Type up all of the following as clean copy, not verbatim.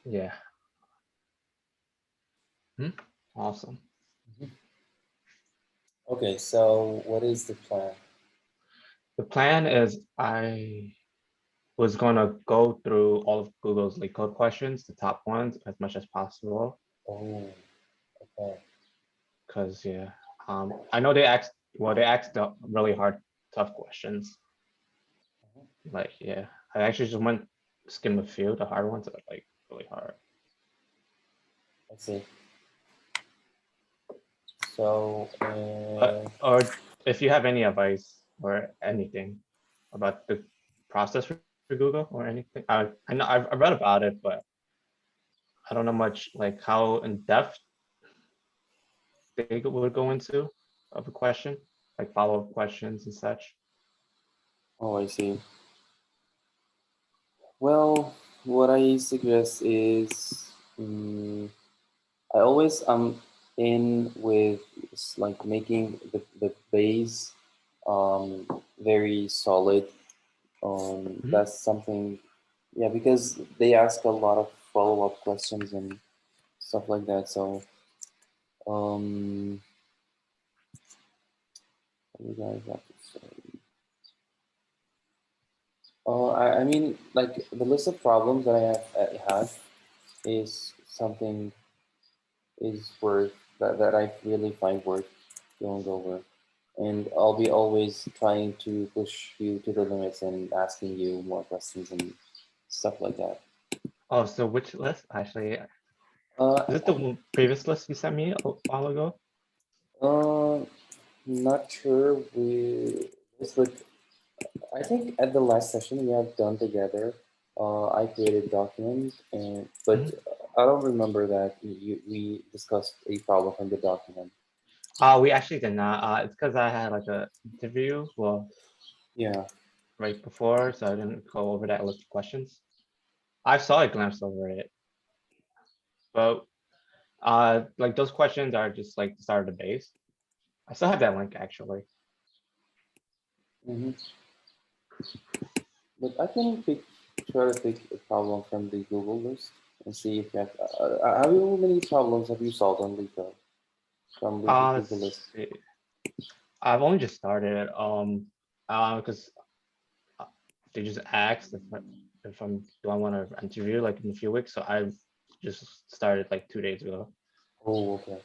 Yeah. Hmm? Awesome. Okay, so what is the plan? The plan is I was going to go through all of Google's LeetCode questions, the top ones, as much as possible. Oh, okay. Because yeah, I know they asked the really hard, tough questions. Like yeah, I actually just went skim a few. The hard ones are like really hard. I see. So, But or if you have any advice or anything about the process for Google or anything, I know I've read about it, but I don't know much like how in depth they would go into of a question, like follow-up questions and such. oh, I see. Well, what I suggest is, I always in with like making the base very solid. Mhm. That's something, yeah, because they ask a lot of follow-up questions and stuff like that. So, um, what do you guys have to say? I mean, like the list of problems that I have is something is worth that I really find worth going over. And I'll be always trying to push you to the limits and asking you more questions and stuff like that. Oh, so which list? Actually, is Uh, it the previous list you sent me a while ago? uh, not sure with this, but I think at the last session we have done together, I created a document, and but Mhm. I don't remember that we discussed a problem from the document. We actually did not. It's because I had like a interview, well, Yeah. right before, so I didn't go over that list of questions. I saw a glimpse over it, but like those questions are just like the start of the base. I still have that link actually. Hmm. But I can try to pick a problem from the Google list and see if you have. How many problems have you solved on Lito from the Google list? Let's see. I've only just started. Because they just asked if I'm do I want to interview like in a few weeks, so I just started like 2 days ago. Oh, okay.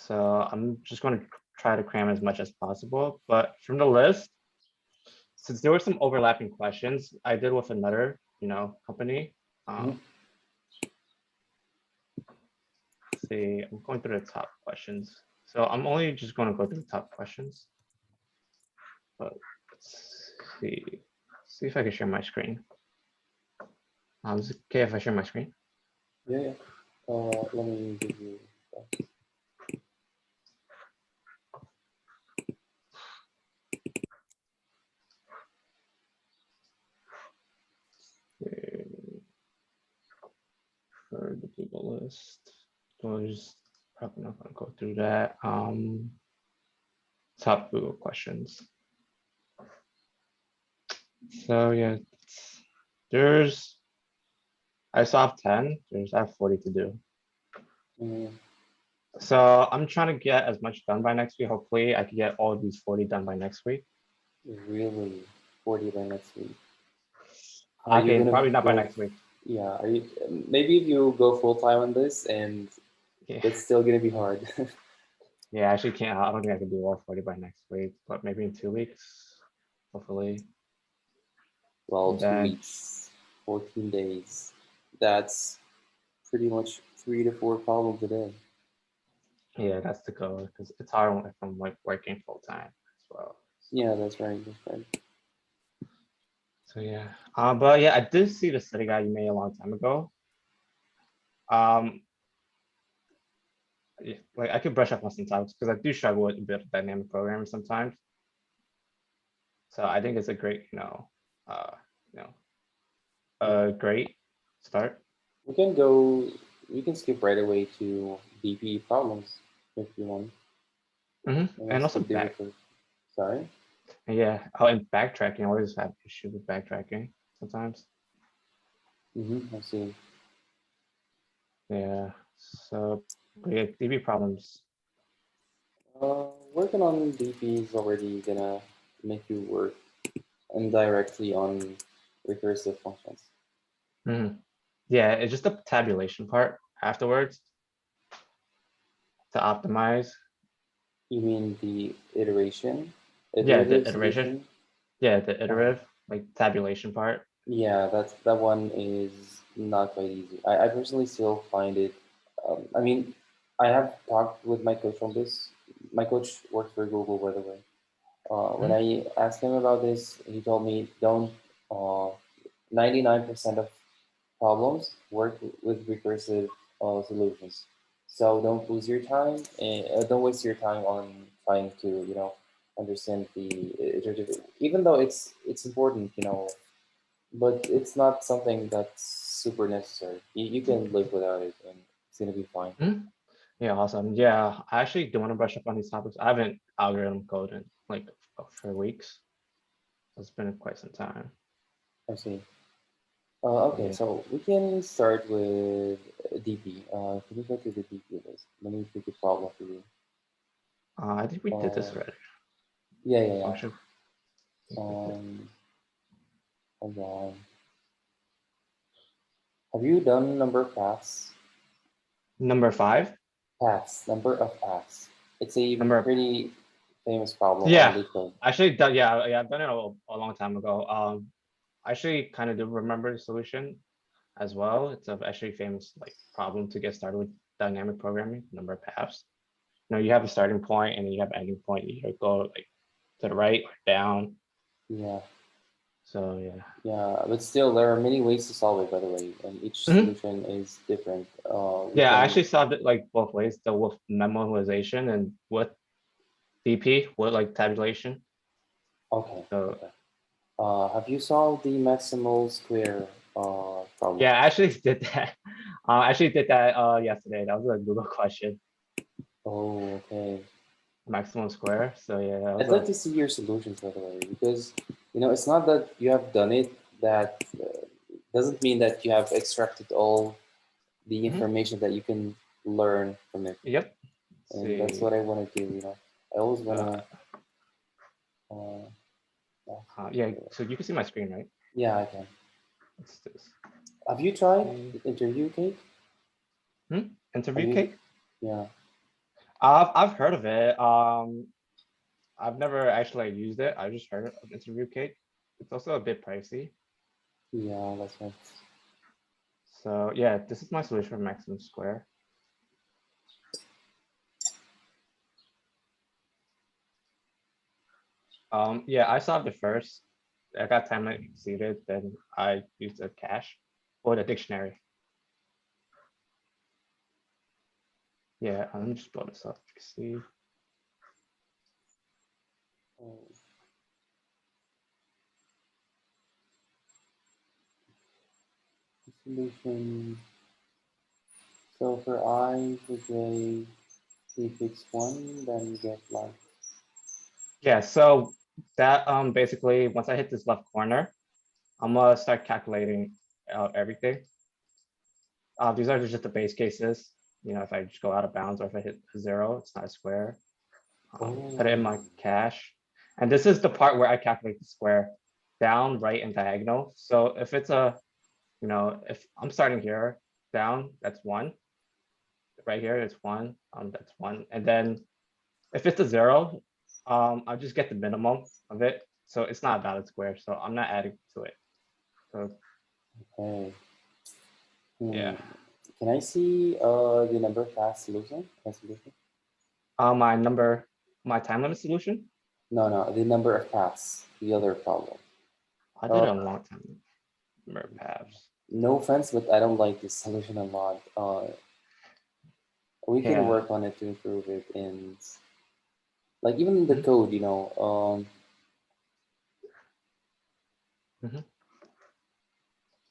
So I'm just going to try to cram as much as possible. But from the list, since there were some overlapping questions, I did with another, company. Hmm. Um, see, I'm going through the top questions. So I'm only just going to go through the top questions. But let's see if I can share my screen. Is it okay if I share my screen? Yeah, yeah. Let me give you. For the Google list. So I'm just probably not going to go through that. Top Google questions. So yeah, there's I still have 10. I have 40 to do. Mm, So I'm trying to get as much done by next week. Hopefully, I can get all of these 40 done by next week. really, 40 by next week. Are you Okay, gonna probably not by go? next week. Yeah. Are you? Maybe if you go full time on this, and Yeah, it's still gonna be hard. yeah. I actually can't. I don't think I can do all 40 by next week, but maybe in 2 weeks, hopefully. Well, And two then weeks, 14 days. That's pretty much 3 to 4 problems a day. yeah, that's the goal because it's hard if I'm like working full time as well. Yeah, that's right. That's right. So yeah, but yeah, I did see the study guide you made a long time ago. Um, yeah, like I could brush up on sometimes because I do struggle with a bit of dynamic programming sometimes. So I think it's a great, you know, a great start. We can go. We can skip right away to DP problems if you want, and And it's also the difficult. Sorry. yeah, oh, and backtracking. I always have issue with backtracking sometimes. I see. Yeah. So yeah, DB problems. Working on DP is already gonna make you work indirectly on recursive functions. Mhm. Yeah, it's just the tabulation part afterwards to optimize. You mean the iteration, Yeah, the iterative iteration. solution? Yeah, the Uh, iterative, like tabulation part. yeah, that one is not quite easy. I personally still find it. I mean, I have talked with my coach on this. My coach works for Google, by the way. When Mhm. I asked him about this, he told me don't. 99% of problems work with recursive solutions. So don't lose your time and don't waste your time on trying to understand the iterative. Even though it's important, but it's not something that's super necessary. You can live without it, and it's gonna be fine. Mhm. Yeah, awesome. Yeah, I actually do want to brush up on these topics. I haven't algorithm coded like for weeks. It's been quite some time. I see. But Okay, yeah, so we can start with DP. Can you go to the DP list? Let me pick a problem for you. I think we did Uh, this already. yeah, yeah, yeah. Function. Um, Hold on. Have you done number of paths? Number 5. Paths, number of paths. It's a Number. pretty famous problem on Yeah, leetcode. actually, yeah, I've done it a long time ago. I actually kind of do remember the solution as well. It's a actually famous like problem to get started with dynamic programming. Number of paths. You have a starting point and you have an ending point. You go like to the right or down. Yeah, So yeah. yeah, but still, there are many ways to solve it, by the way, and each Mhm. solution is different. We Yeah, I can, actually solved it like both ways, the with memoization and with DP, with like tabulation. okay, So okay. Have you solved the maximal square problem? yeah, I actually did that. I actually did that yesterday. That was a Google question, Oh, okay. maximum square. So yeah, that was I'd like a to see your solutions, by the way, because it's not that you have done it that doesn't mean that you have extracted all the mhm. information that you can learn from it. Yep. Let's And that's see. what I want to do. I always want Uh, to. Uh, yeah, so you can see my screen, right? yeah, I can. Let's just Have you tried see. the interview cake? Have Interview you? cake. Yeah, I've heard of it. I've never actually used it. I just heard of interview cake. It's also a bit pricey. yeah, that's right. So yeah, this is my solution for maximum square. Yeah, I solved it first. I got time limit exceeded, then I used a cache or the dictionary. Yeah, let me just blow this up. See. Oh, solution. So for I, for j, you fix one, then you get like. Yeah, so that basically once I hit this left corner, I'm gonna start calculating out everything. These are just the base cases. If I just go out of bounds or if I hit 0, it's not a square. Put it in Oh, my cache. And this is the part where I calculate the square down, right, and diagonal. So if it's if I'm starting here, down, that's 1. Right here, it's 1. That's 1. And then if it's a 0, I'll just get the minimum of it. So it's not a valid square. So I'm not adding to it. So okay. yeah. Can I see the number of paths solution? Solution? My number, my time limit solution, No, no, the number of paths. The other problem. I did Uh, it a long time. Number of paths. no offense, but I don't like this solution a lot. We can Yeah. work on it to improve it, and like even in the Mhm, code, mhm.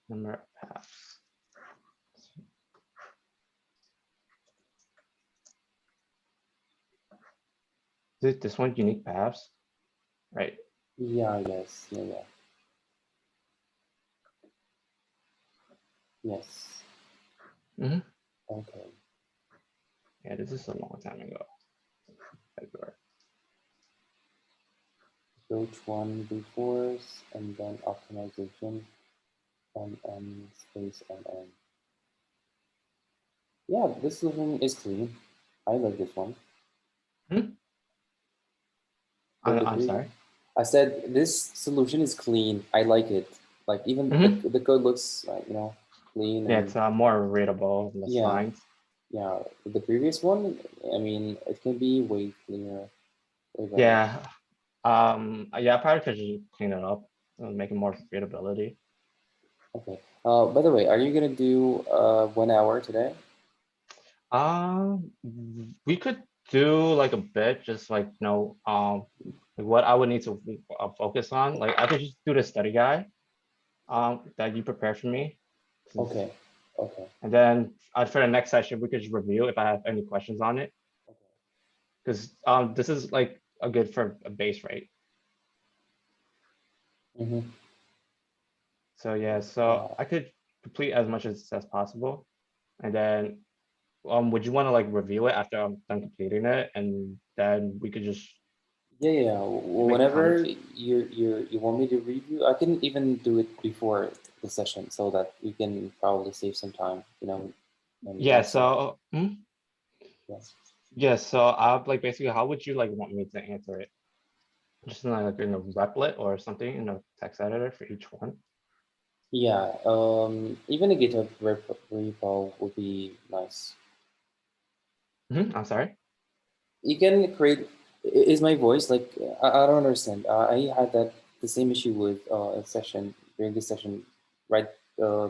Number of paths. Is it this one, unique paths? Right. yeah, I guess, yeah, yeah, yes. Mhm. Okay. Yeah, this is a long time ago. February. Approach one before and then optimization space and. Yeah, this solution is clean. I like this one. Hmm? The I'm sorry. I said this solution is clean. I like it. Like even Hmm. the code looks clean Yeah, and it's more readable, less yeah, lines. yeah. The previous one, I mean, it can be way cleaner, way better. Yeah. Yeah, I probably could just clean it up and make it more readability. Okay. By the way, are you gonna do 1 hour today? Um, we could do like a bit, just like like what I would need to focus on. Like I could just do the study guide that you prepared for me. Okay. Okay. And then for the next session, we could just review if I have any questions on it. Okay. Because this is like a good for a base rate. Mm-hmm. So yeah, so I could complete as much as possible. And then would you want to like review it after I'm done completing it? And then we could just Yeah, yeah. make Whenever comments. you want me to review, I can even do it before the session so that we can probably save some time, and Yeah, answer. so Yes. yeah, so I like basically how would you like want me to answer it? Just like in a replit or something in a text editor for each one. Yeah. Even a GitHub repo would be nice. I'm sorry. You can create. Is my voice like? I don't understand. I had the same issue with a session during this session right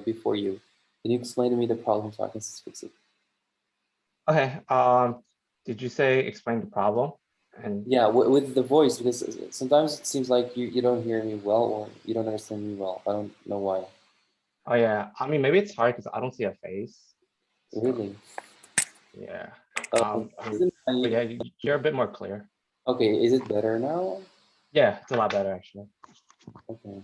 before you. Can you explain to me the problem so I can fix it? Okay. Did you say explain the problem? And Yeah, with the voice, because sometimes it seems like you don't hear me well or you don't understand me well. I don't know why. oh yeah, I mean maybe it's hard because I don't see a face. So Really? yeah. Isn't But my, yeah, you're a bit more clear. okay, is it better now? Yeah, it's a lot better actually. Okay.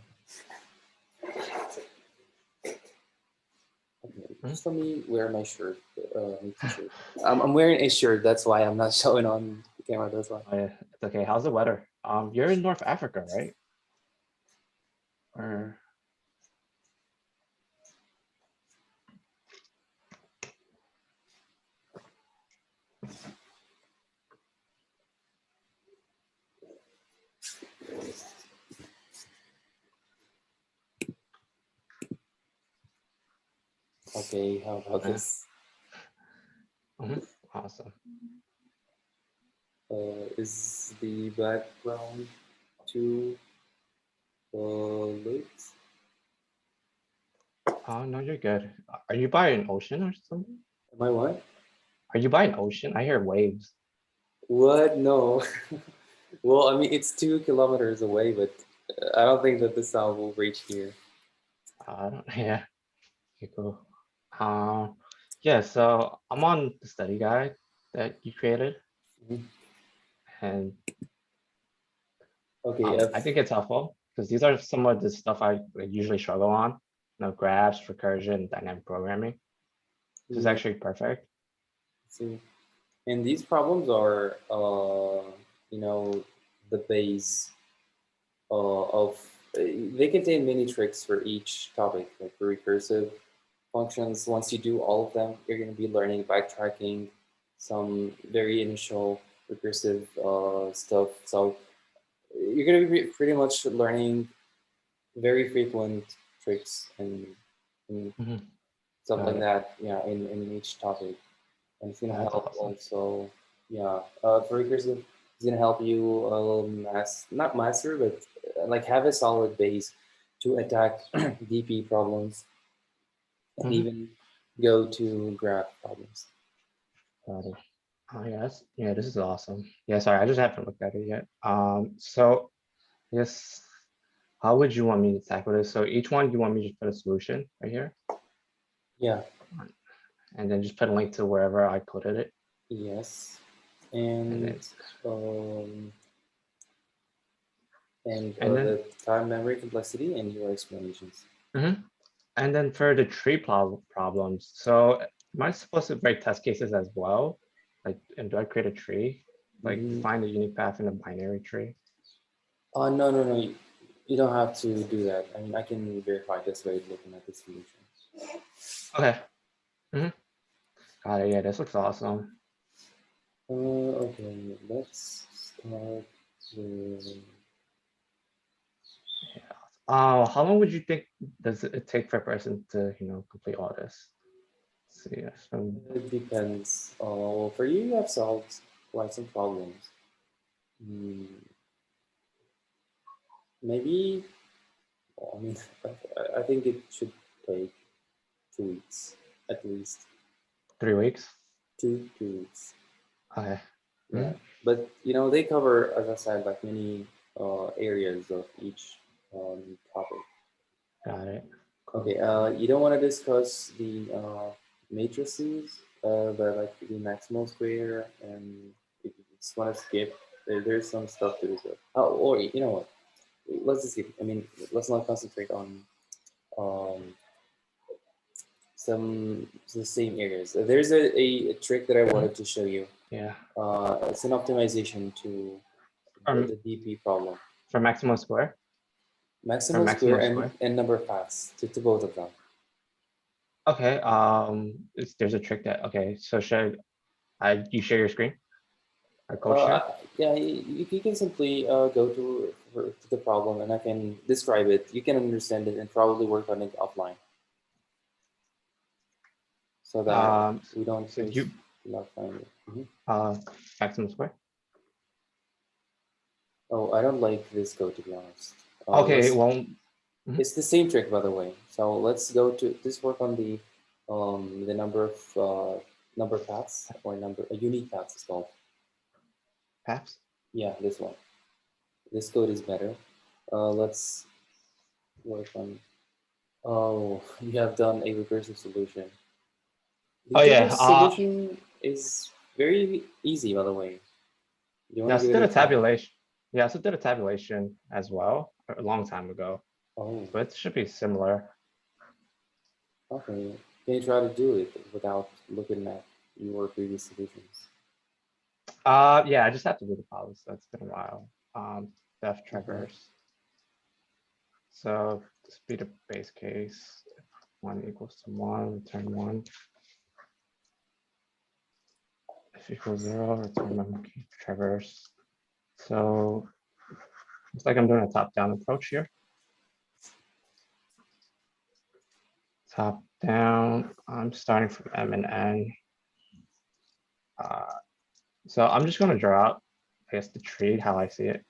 Okay. Mhm. Just let me wear my shirt, my t-shirt. I'm wearing a shirt. That's why I'm not showing on the camera. That's why. Oh, yeah, it's okay. How's the weather? You're in North Africa, right? Or Okay, how about uh, this? awesome. Is the background too late? Oh no, you're good. Are you by an ocean or something? Am I what? Are you by an ocean? I hear waves. What? No. Well, I mean, it's 2 kilometers away, but I don't think that the sound will reach here. I don't. Yeah. Okay, cool. Yeah. So I'm on the study guide that you created, Mhm. and Okay, I think it's helpful because these are some of the stuff I like, usually struggle on. Graphs, recursion, dynamic programming. This is yeah, actually perfect. see. And these problems are, the base of, they contain many tricks for each topic, like for recursive functions. Once you do all of them, you're going to be learning backtracking, some very initial recursive stuff. So you're going to be pretty much learning very frequent tricks and Mhm. stuff Got like it. that. Yeah, in each topic, and it's gonna That's help awesome. also. Yeah, for recursive, it's gonna help you not master, but like have a solid base to attack DP problems and Mhm. even go to graph problems. Got it. Oh yes. Yeah, this is awesome. Yeah, sorry, I just haven't looked at it yet. So yes, how would you want me to tackle this? So each one you want me to put a solution right here, Yeah. and then just put a link to wherever I coded it, Yes. and And then um, and and then the time memory complexity and your explanations. mhm. And then for the tree problems. So Am I supposed to write test cases as well? Like, and do I create a tree? Like find the unique path in a binary tree? No, no, no. You don't have to do that. I mean, I can verify this way looking at the solution. Okay. Got it. Yeah, this looks awesome. Okay, let's start with. How long would you think does it take for a person to, complete all this? Let's see. So, It depends. Well, for you, you have solved quite some problems. Hmm, maybe, well, I mean, I think it should take 2 weeks at least. 3 weeks. 2 weeks. Okay. Yeah, but they cover, as I said, like many areas of each topic. Got it. Okay, you don't want to discuss the matrices, like the maximal square, and if you just want to skip, there's some stuff to discuss. Oh, or you know what? Let's just skip. I mean, let's not concentrate on um, some the same areas. There's a trick that I wanted to show you. Yeah. It's an optimization to the DP problem. For maximum square? For Maximal square maximum square? and number of paths to both of them. Okay. There's a trick that, okay, so should you share your screen? Or code share? Yeah, you can simply go to the problem and I can describe it. You can understand it and probably work on it offline. So that we don't So waste a lot of time. maximum square? Oh, I don't like this code, to be honest. Okay, well, It's the same trick, by the way. So let's go to this work on the number paths or unique paths is called. paths? Yeah, this one. This code is better. Let's work on. Oh, you have done a recursive solution. The Oh yeah. solution is very easy, by the way. You want Yeah, I to also give did it a a try? tabulation. Yeah, I also did a tabulation as well a long time ago. Oh, So it should be similar. okay. Can you try to do it without looking at your previous solutions? Yeah, I just have to do the policy. That's been a while. Def traverse. So speed of base case, if 1 equals to 1, return 1. If equals 0, return monkey traverse. So looks like I'm doing a top-down approach here. Top down, I'm starting from M and N. So I'm just going to draw out, I guess, the tree, how I see it.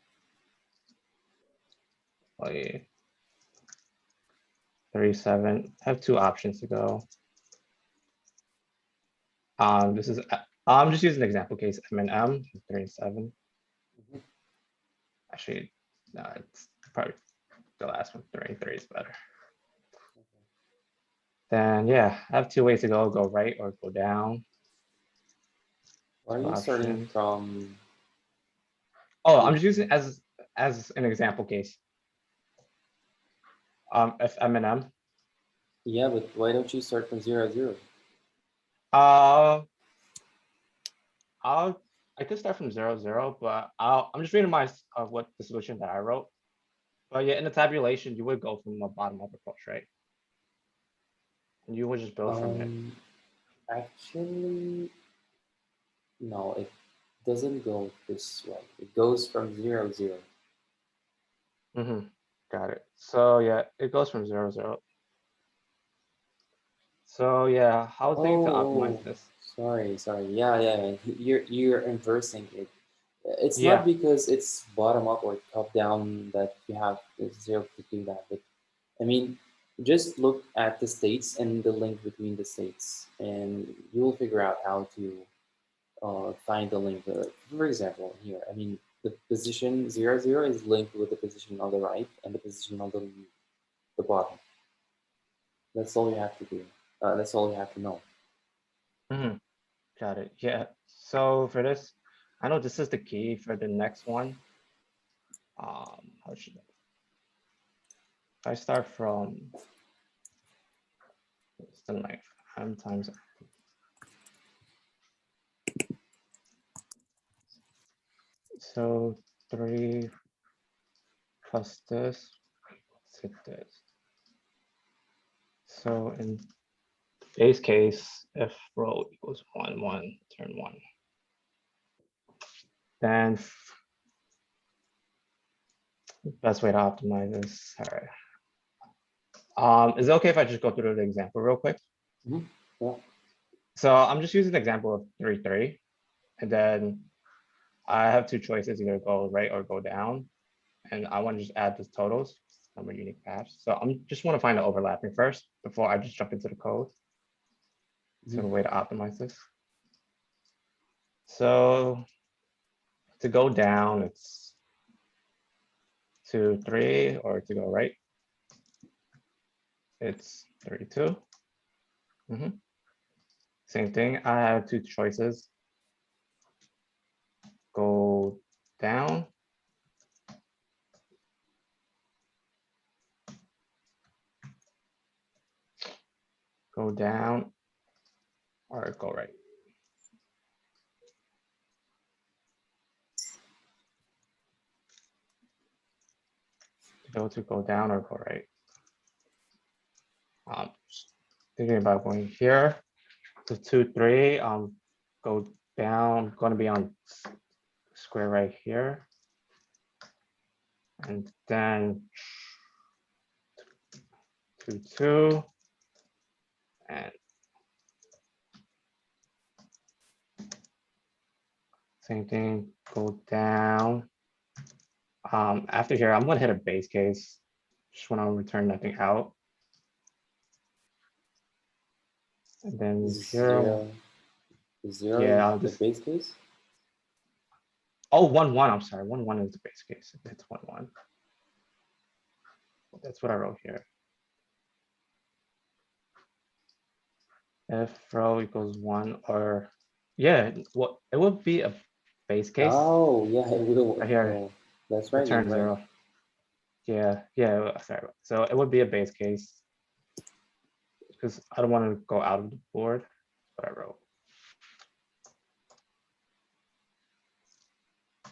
Like 3, 7. I have 2 options to go. This is, I'm just using an example case, M and M, 3 and 7. Actually, no, it's probably the last one, 3 and 3 is better. Then yeah, I have 2 ways to go right or go down. Why are you starting from? Oh, I'm just using as an example case. If M and M. Yeah, but why don't you start from 0, 0? I could start from 0, 0, but I'm just reading what the solution that I wrote. But yeah, in the tabulation, you would go from a bottom up approach, right? And you would just build from it. Actually, no, it doesn't go this way. It goes from 0, 0. Got it. So yeah, it goes from 0, 0. So yeah, how was thinking to optimize this? Sorry. Yeah. You're inversing it. It's not Yeah. because it's bottom up or top down that you have 0 to do that. But I mean, just look at the states and the link between the states, and you'll figure out how to find the link. For example, here, I mean, the position 0, 0 is linked with the position on the right and the position on the bottom. That's all you have to do. That's all you have to know. Got it. Yeah. So for this, I know this is the key for the next one. How should I start from the length m times So 3 plus this, let's hit this. So in base case, if row equals 1, 1, turn 1, then best way to optimize this. All right. Is it okay if I just go through the example real quick? Mhm. Yeah. So I'm just using the example of 3, 3, and then I have two choices, either go right or go down. And I want to just add the totals, number of unique paths. So I'm just want to find the overlapping first before I just jump into the code. So the way to optimize this. So to go down, it's 2, 3, or to go right, it's 32. Same thing. I have two choices. Go down. Go down or go right. To go down or go right. Thinking about going here to 2, 3. Go down. Going to be on square right here, and then 2, 2, and same thing. Go down. After here, I'm going to hit a base case. Just want to return nothing out. And then here, 0 yeah, is the base case. Oh, 1, 1. I'm sorry. 1, 1 is the base case. It's 1, 1. That's what I wrote here. If row equals 1, or yeah, what it would be a base case. Oh yeah, it will. Right here. Oh, that's right. Return You're right. 0. Yeah. Sorry. So it would be a base case because I don't want to go out of the board. That's what I wrote.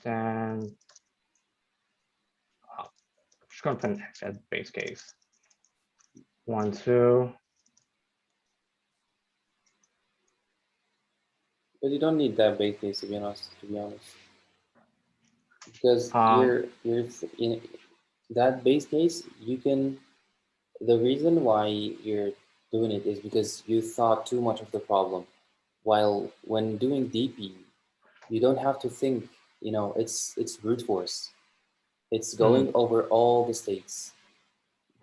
Then I'm just going to put an X as base case. 1, 2. But you don't need that base case to be honest. Because Um, you're in that base case, you can. The reason why you're doing it is because you thought too much of the problem. While when doing DP, you don't have to think. You know, it's brute force. It's going over all the states.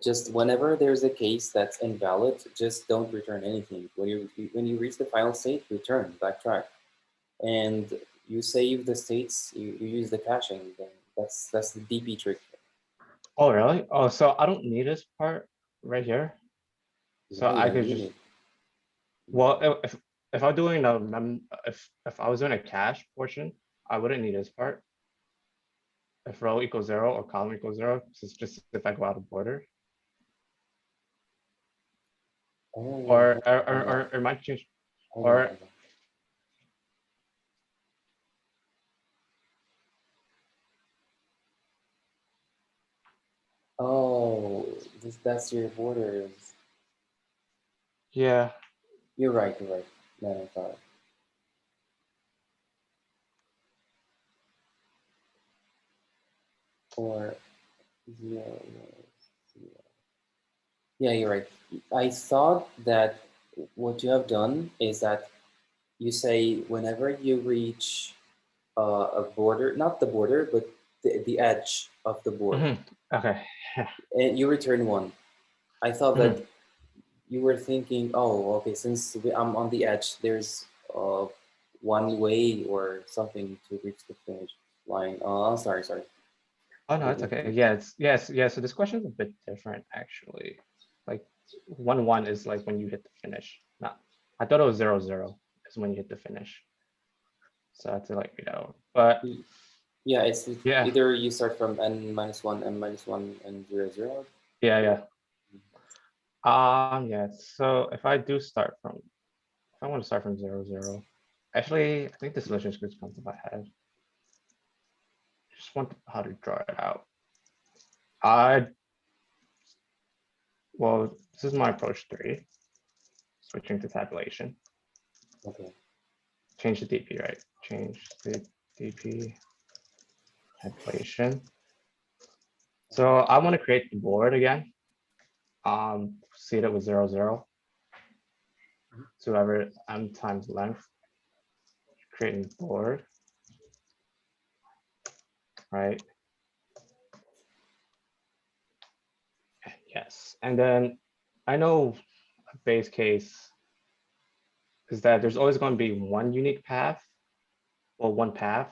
Just whenever there's a case that's invalid, just don't return anything. When you reach the final state, return, backtrack, and you save the states. You use the caching. Then that's the DP trick. oh, really? Oh, so I don't need this part right here. So Yeah, you I don't could need just, it. well, if I'm doing a if I was doing a cache portion, I wouldn't need this part. If row equals 0 or column equals 0, it's just if I go out of border, Oh, hold on, or it might change, hold on, or hold on. Oh, that's your borders. yeah. You're right. You're right. No, no, sorry. Or zero, zero. Yeah, you're right. I thought that what you have done is that you say whenever you reach a border, not the border, but the edge of the board, Okay. and you return one. I thought Mhm. that you were thinking, oh, okay, since I'm on the edge, there's one way or something to reach the finish line. Oh, sorry. Oh no, it's Forgive okay. me. Yeah. So this question is a bit different actually. Like 1, 1 is like when you hit the finish. Not, I thought it was 0, 0 is when you hit the finish. So I had to like read out. But Yeah, it's yeah, either you start from n-1, n-1, and 0, 0. yeah. Yeah. So if I do start from, if I want to start from 0, 0, actually, I think the solution could come to my head. just want how to draw it out. I well, this is my approach 3. Switching to tabulation. Okay. Change the DP, right? Change the DP tabulation. So I want to create the board again. Seed it with 0, 0. So whatever m times length. Creating board. Right. Yes. And then I know a base case is that there's always going to be one unique path or one path.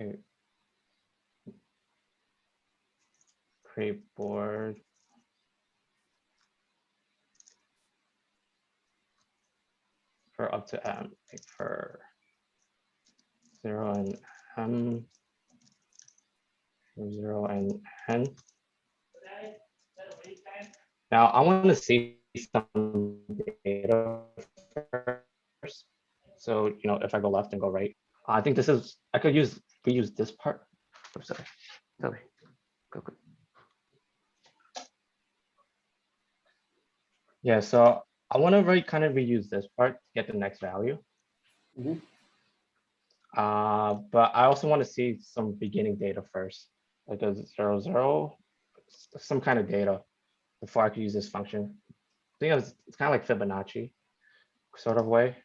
Okay. Create board. For up to m, like for 0 and m, 0 and n. Now I want to see some data first. So, if I go left and go right, I think this is, I could reuse this part. Oh, sorry. Go. Yeah, so I want to kind of reuse this part to get the next value. Mhm. But I also want to see some beginning data first, like a 0, 0, some kind of data before I could use this function. I think it's kind of like Fibonacci sort of way.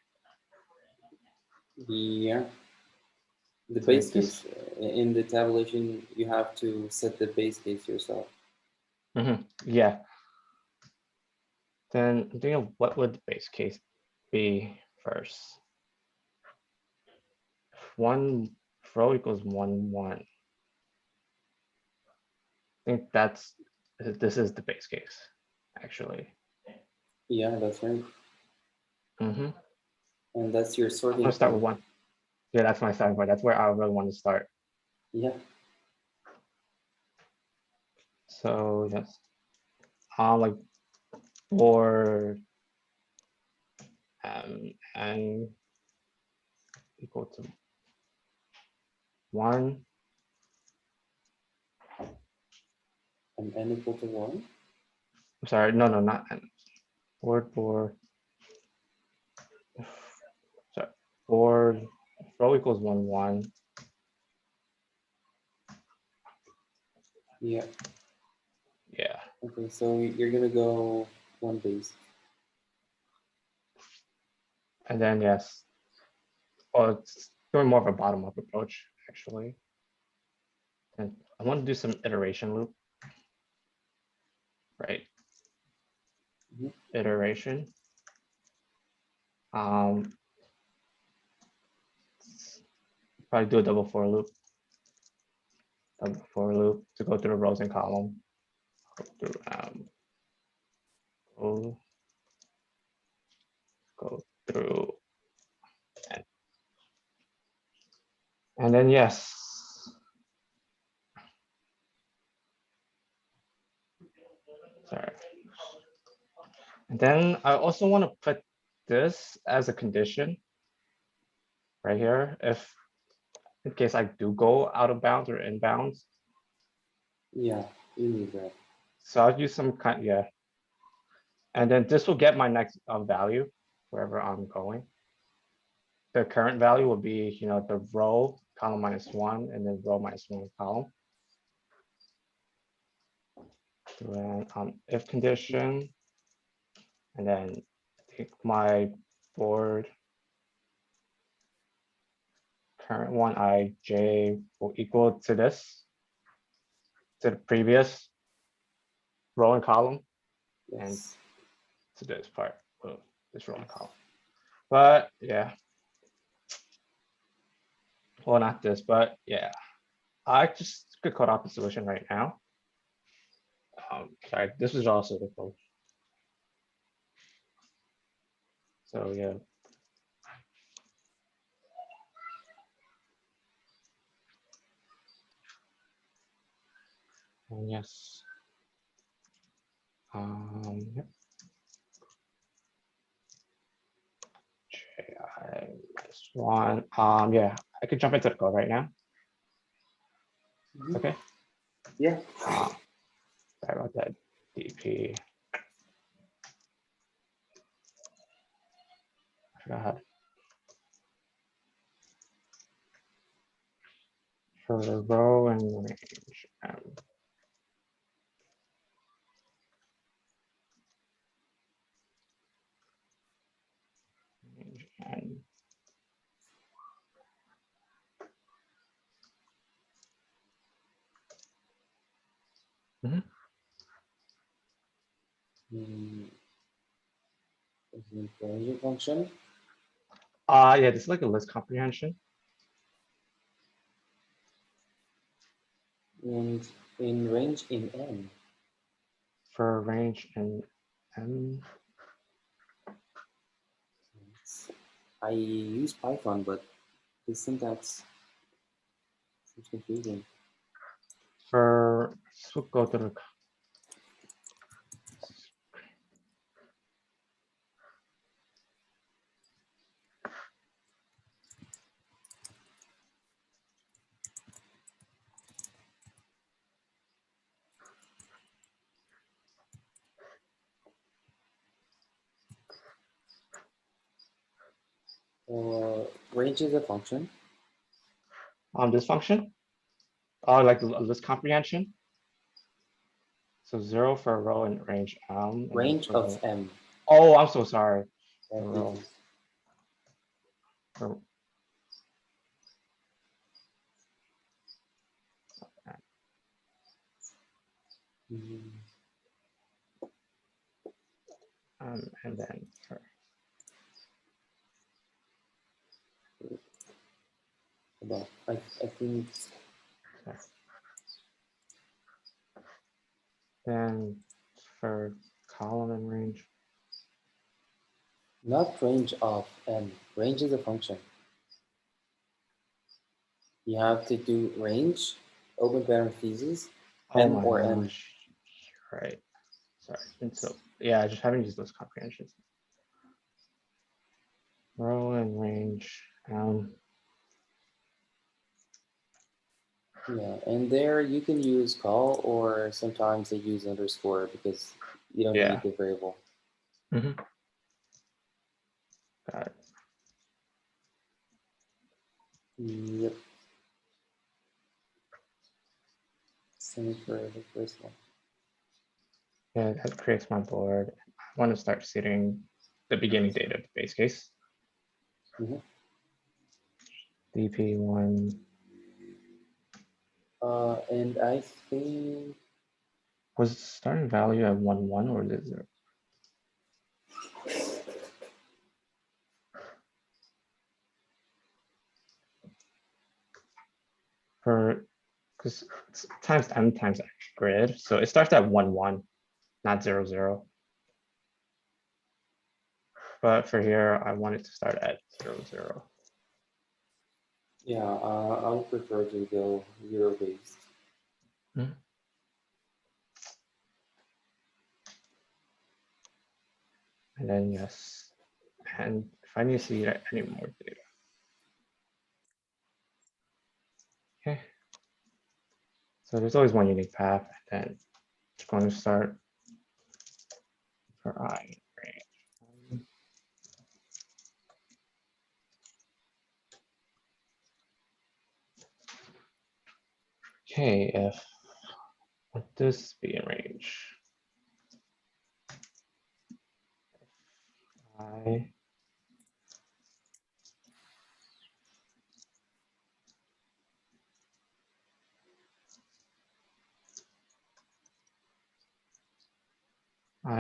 Yeah. The So base this, case in the tabulation, you have to set the base case yourself. yeah. Then I'm thinking of what would the base case be first. 1 row equals 1, 1. I think this is the base case, actually. Yeah, that's right. Mm-hmm. And that's your I'm sorting gonna start point. with 1. Yeah, that's my starting point. That's where I really want to start. Yeah. So yes, like for n equal to 1. And n equal to 1. I'm sorry, no, not n. For sorry, for row equals 1, 1. Yeah. Yeah. Okay, so you're gonna go 1 base. And then yes. Oh, it's doing more of a bottom-up approach, actually. And I want to do some iteration loop. Right. Mhm. Iteration. Probably do a double for loop. Double for loop to go through the rows and column. Go through and then yes. Sorry. And then I also want to put this as a condition right here. If in case I do go out of bounds or inbounds. Yeah, you need that. So I'll use some kind, yeah. And then this will get my next value wherever I'm going. The current value will be, the row column -1 and then row -1 column. Then if condition, and then take my board current one ij will equal to this, to the previous row and column, and Yes. to this part of this row and column. But yeah, well, not this, but yeah, I just could cut off the solution right now. Sorry, this is also the code. So yeah. And yes. Yep. Ji -1. Yeah, I could jump into the code right now. Okay. Yeah. Sorry about that. DP. I forgot how. For the row and range. Range and Is it range function? yeah, this is like a list comprehension. And in range in n. For range and M. I use Python, but the syntax seems confusing. For so go to the Range is a function. this function. Oh, like the list comprehension. So 0 for a row and range M. And Range of m. oh, I'm so sorry. Yeah, Row. For, and then for About, I think. sorry. Then for column and range. Not range of m. Range is a function. You have to do range, open parentheses, Oh m my or n. gosh. Right. Sorry. And so yeah, I just haven't used those comprehensions. Row and range. Yeah, and there you can use call, or sometimes they use underscore because you don't Yeah. need the variable. Got it. Yep. Same for the first one. Yeah, that creates my board. I want to start setting the beginning date of the base case. DP1. And I think Was starting value at 1, 1 or is it 0? For because times M times grid, so it starts at 1, 1, not 0, 0. But for here, I want it to start at 0, 0. yeah, I would prefer to go zero based. And then yes, and if I need to see any more data. Okay. So there's always one unique path, and then it's going to start for I. Okay, if let this be in range. I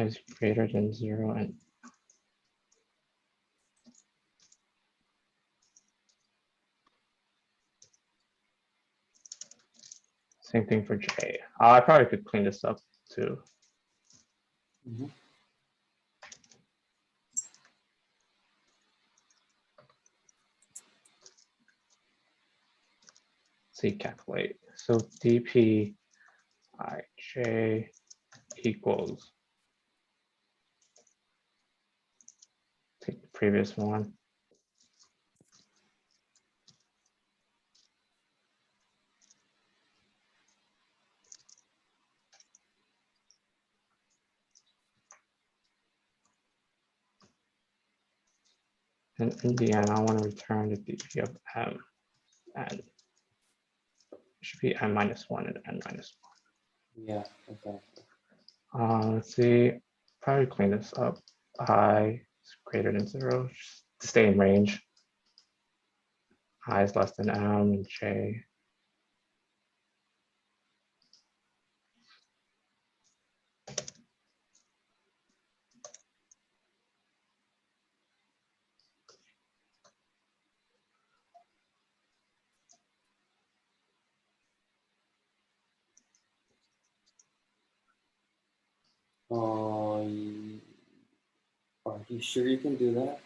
is greater than 0 and same thing for J. I probably could clean this up too. See, calculate. So dp ij equals, take the previous one. And in the end, I want to return the dp of m, and it should be n minus 1 and n minus Yeah, exactly. 1. Let's see, probably clean this up. I is greater than 0, just to stay in range. I is less than m, and j. Are you sure you can do that?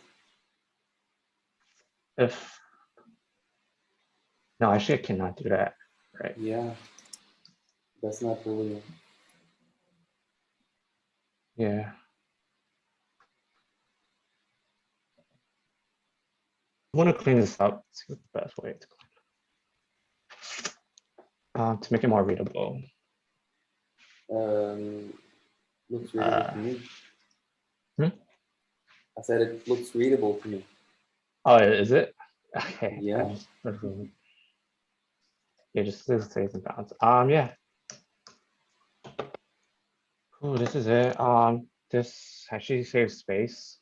If no, actually, I cannot do that. Right? Yeah, that's not Boolean. Yeah. I want to clean this up. See what the best way to make it more readable. Looks readable to me. I said it looks readable to me. Oh, is it? Okay. Yeah. Yeah, just saves and bounds. Yeah. Cool. This is it. This actually saves space.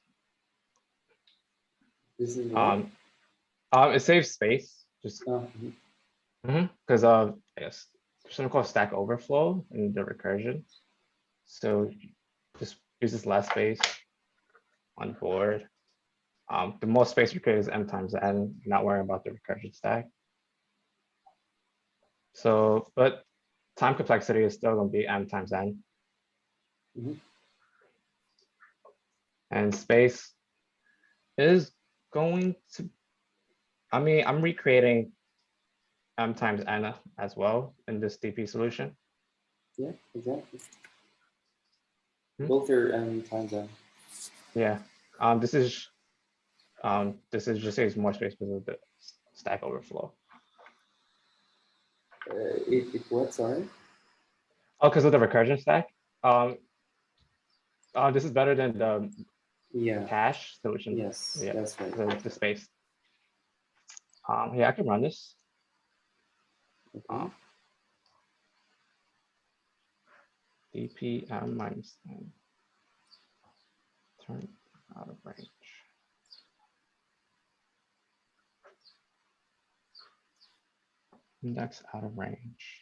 This is what? It saves space. Just Oh, because I guess there's something called stack overflow in the recursion. So just uses less space on board. The most space you create is m times n. You're not worrying about the recursion stack. So, but time complexity is still going to be m times n. And space is going to, I mean, I'm recreating m times n as well in this DP solution. yeah, exactly. Hmm? Both are m times n. Yeah. This is just saves more space because of the stack overflow. It what? Sorry. Oh, because of the recursion stack. This is better than the Yeah. cache solution. Yes, Yeah, that's right. the space. Yeah, I can run this. Okay. DP m minus n. Turn out of range. Index out of range.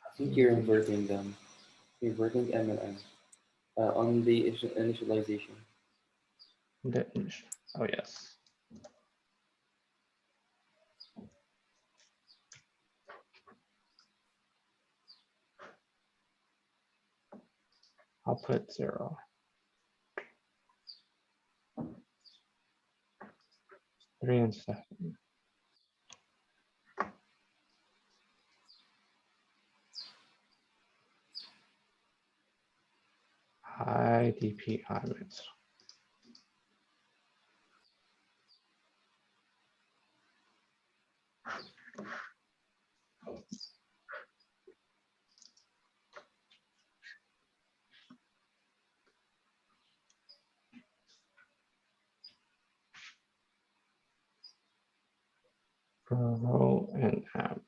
I think you're inverting them. You're inverting m and n on the initialization. Oh, yes. I'll put 0. Three and 7. High DPI minus. Row and M.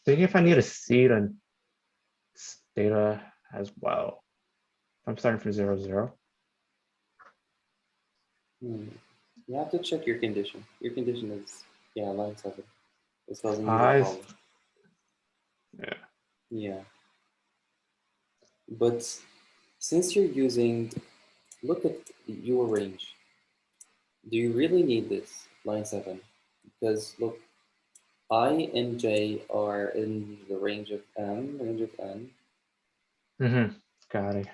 Thinking if I need a seed on data as well. I'm starting from 0, 0. You have to check your condition. Your condition is, yeah, line 7. It's causing you the Eyes. problem. Yeah. Yeah. But since you're using, look at your range. Do you really need this line 7? Because look, I and j are in the range of m, range of n. Got it.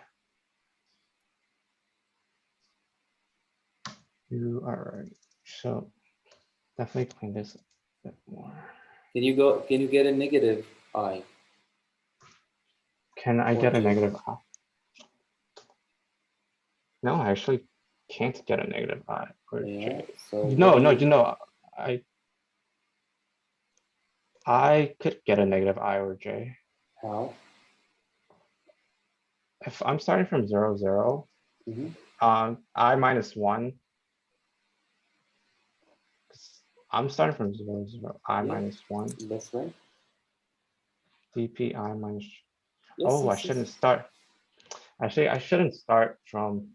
You are right. So definitely clean this a bit more. Can you get a negative I? Can I Or get a j? negative I? No, I actually can't get a negative I or Yeah. J. So what No, do no, you? you know, I I could get a negative I or j. How? If I'm starting from 0, 0, Mm-hmm. I minus 1. I'm starting from 0, 0, I Yeah, minus 1. that's right. dp I minus. Yes, Oh, I yes, yes. shouldn't start. Actually, I shouldn't start from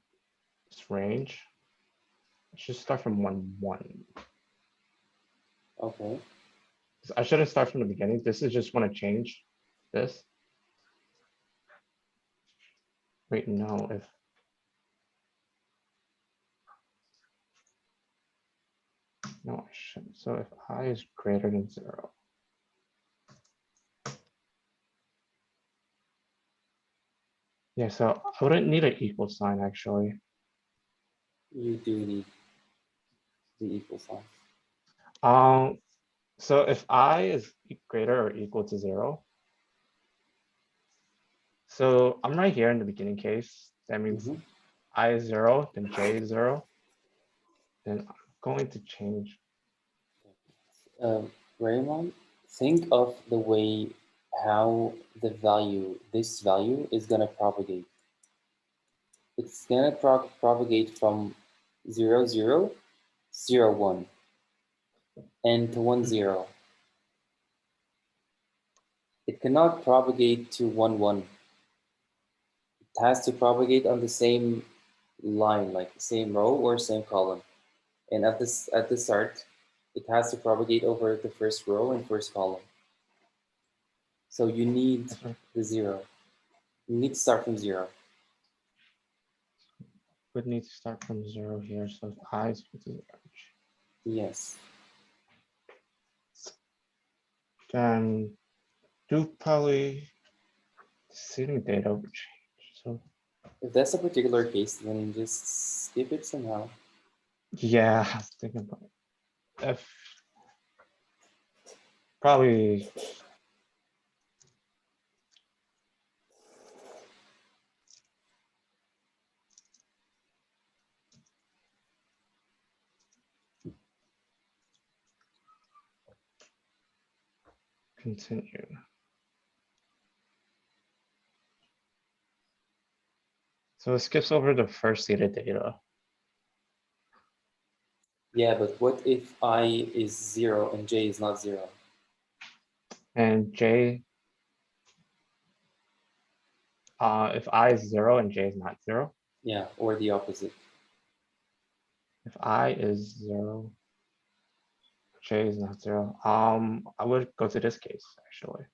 this range. I should start from 1, 1. Okay. I shouldn't start from the beginning. This is just want to change this. Wait, no, if no, I shouldn't. So if I is greater than 0. Yeah, so I wouldn't need an equal sign actually. You do need the equal sign. Um, so if I is greater or equal to 0, so I'm right here in the beginning case. That means Mm-hmm. I is 0, then j is 0. Then I'm going to change. Raymond, think of the way how this value is gonna propagate. It's gonna propagate from 0, 0, 0, 1, and to 1, 0. It cannot propagate to 1, 1. It has to propagate on the same line, like the same row or same column. And at the start, it has to propagate over the first row and first column. So you need the 0. You need to start from 0. Would need to start from 0 here. So if I is equal to 0, Yes. then do probably seeding data would change. So If that's a particular case, then just skip it somehow. yeah, I was thinking about it. If probably continue. So it skips over the first seeded data. Yeah, but what if I is 0 and j is not 0? And j, if I is 0 and j is not 0. Yeah, or the opposite. If I is 0, j is not 0. I would go to this case actually.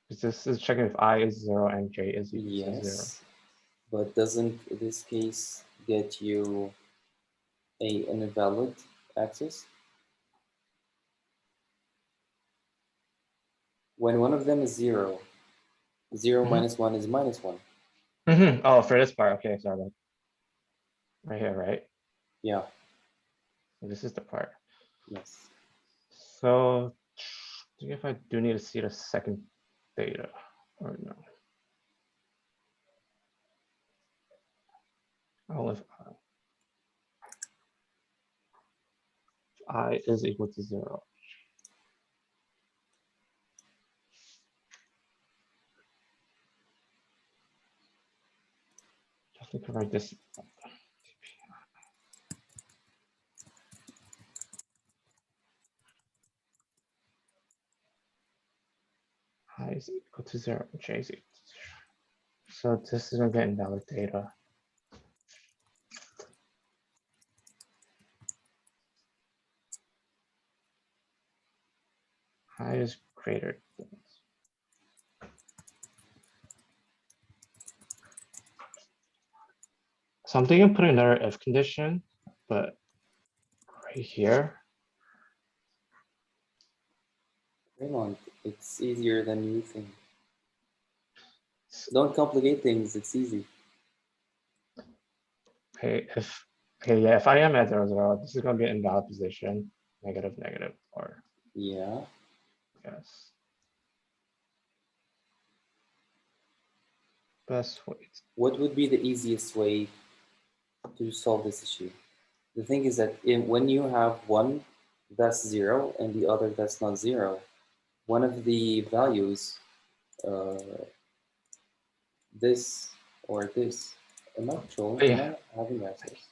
Because this is checking if I is 0 and j is equal to 0. Yes, but doesn't this case get you an invalid access? When one of them is 0, 0 Mhm. minus 1 is minus 1. Oh, for this part, okay, sorry. Right here, right? Yeah, So this is the part. yes. So I think if I do need to see the second data or no. I'll if I is equal to 0. I think I write this. I is equal to 0, j is equal to 0. So this is gonna get invalid data. I is greater than. So I'm thinking of putting another if condition, but right here. Raymond, it's easier than you think. Don't complicate things, it's easy. Okay, yeah, if I am at 0, 0, this is gonna be an invalid position. Negative, negative, or Yeah. yes. Best way. What would be the easiest way to solve this issue? The thing is that when you have 1, that's 0 and the other that's not 0, one of the values, this or this, am I controlling? Am Yeah. I having access?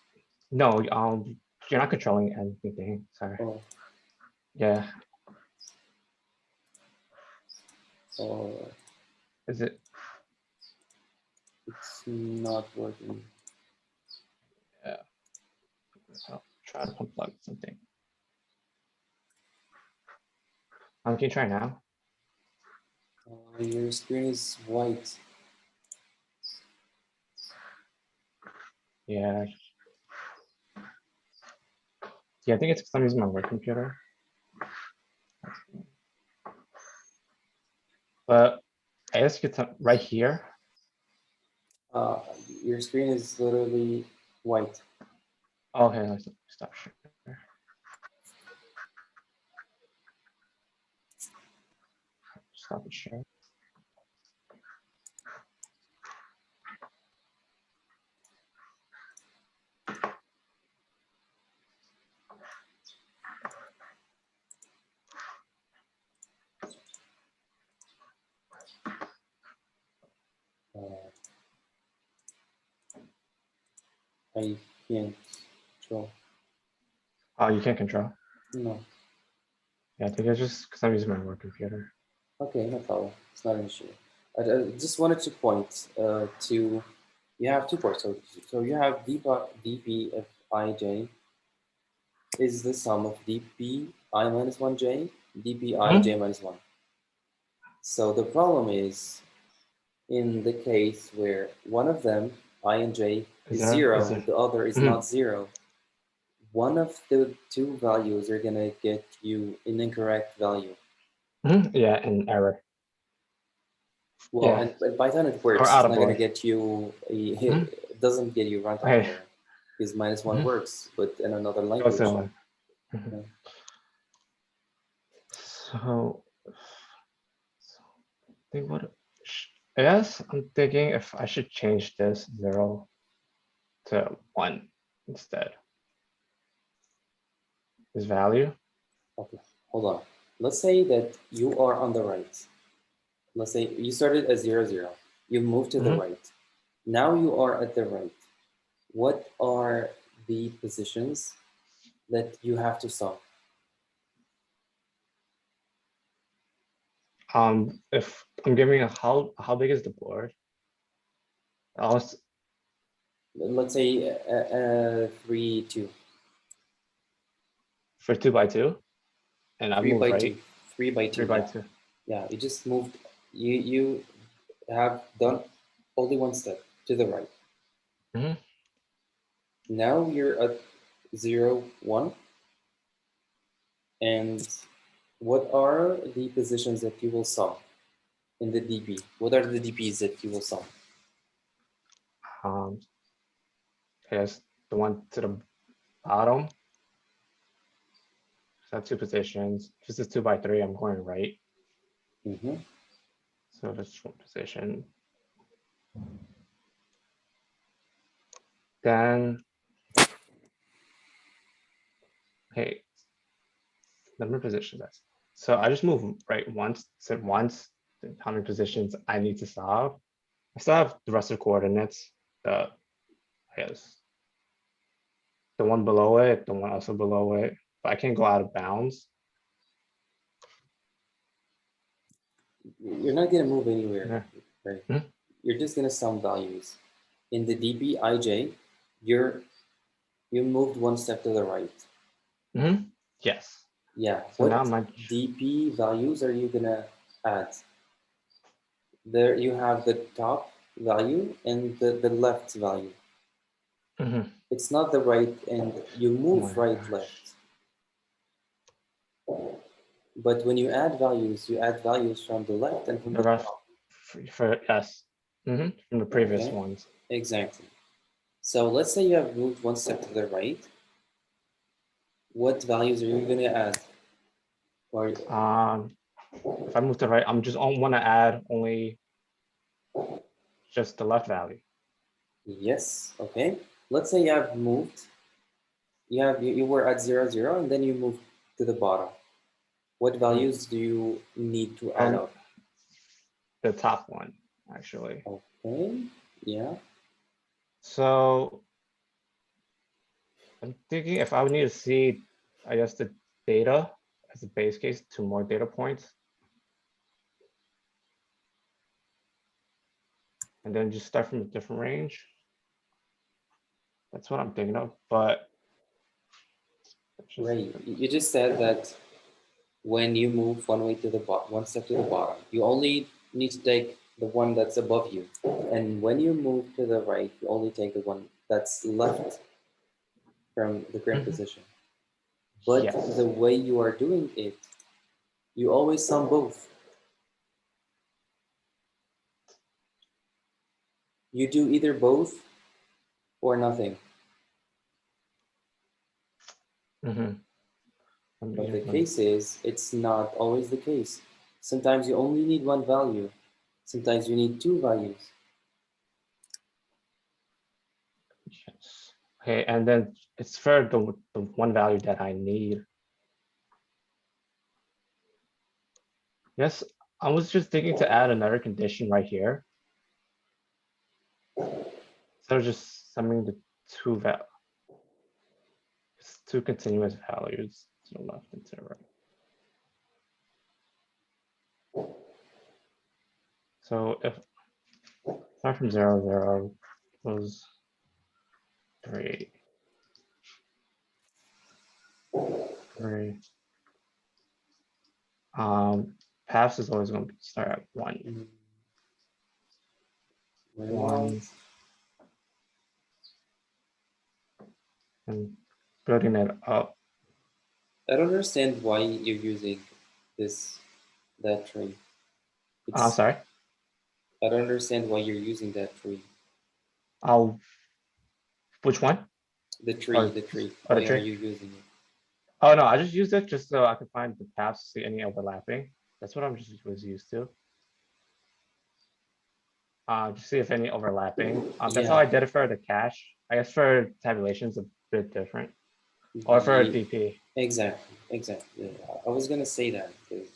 No, you're not controlling anything. Sorry. Oh, Yeah. Is it? it's not working. Yeah. I'll try to unplug something. Can you try now? Your screen is white. Yeah. Yeah, I think it's because I'm using my work computer. But I guess it's right here. Your screen is literally white. Okay, let's stop share. Stop the share. I can't control. Oh, you can't control. No. Yeah, I think it's just because I'm using my work computer. Okay, no problem. It's not an issue. I just wanted to point to, you have two parts. So you have dp of ij is the sum of dp I minus 1j, dp ij minus 1. So the problem is, in the case where one of them, I and j, is 0 and the other is not 0, one of the two values are going to get you an incorrect value. Yeah, an error. Well, Yeah. and by the time it works, Or out it's of not going to board. get you, it doesn't get you runtime Okay. error, because minus 1 works, but in another language. Also, Yeah. so I think what I guess I'm thinking if I should change this 0 to 1 instead. This value. Okay, hold on. Let's say that you are on the right. Let's say you started at 0, 0. You move to the right. Now you are at the right. What are the positions that you have to solve? If I'm giving a how big is the board? Let's say 3, 2. For 2 by 2, and I 3 move by right. 2. 3 by 2. 3 by Yeah. 2. Yeah, you just moved. You have done only one step to the right. Now you're at 0, 1. And what are the positions that you will solve in the DP? What are the DPs that you will solve? Yes, the one to the bottom. So I have two positions. If this is 2 by 3, I'm going right. So that's one position. Then, hey, number of positions. So I just move right once. Said once. How many positions I need to solve? I still have the rest of the coordinates. I guess the one below it, the one also below it, but I can't go out of bounds. You're not going to move anywhere, Yeah. right? You're just going to sum values. In the DP IJ, you moved one step to the right. Yes. Yeah. So What now my DP values are you going to add? There you have the top value and the left value. It's not the right, and you move right, left. But when you add values from the left and from the top. For yes, from the previous ones. Exactly. So let's say you have moved one step to the right. What values are you going to add? Or if I move to the right, I'm just want to add only just the left value. Yes. Okay. Let's say you have moved. You were at 0, 0, and then you moved to the bottom. What values do you need to add up? The top one, actually. Okay, yeah. So I'm thinking if I would need to see, I guess, the data as a base case to more data points. And then just start from a different range. That's what I'm thinking of, but. Right. You just said that when you move one way to the bottom, one step to the bottom, you only need to take the one that's above you. And when you move to the right, you only take the one that's left from the current position. But Yes. the way you are doing it, you always sum both. You do either both or nothing. But the case is, it's not always the case. Sometimes you only need one value. Sometimes you need two values. Yes. Okay, and then it's for the one value that I need. Yes, I was just thinking to add another condition right here. Instead of just summing the two continuous values to the left and to the right. So if start from 0, 0 was 3, 3. Paths is always going to start at 1. 1 and building it up. I don't understand why you're using that tree. Sorry. I don't understand why you're using that tree. Which one? The tree. Oh, Why the are tree. you using it? Oh no, I just used it just so I could find the paths to see any overlapping. That's what I'm just was used to. Just see if any overlapping. That's how I did it for the cache. I guess for tabulation is a bit different. Or for DP. Exactly. I was gonna say that because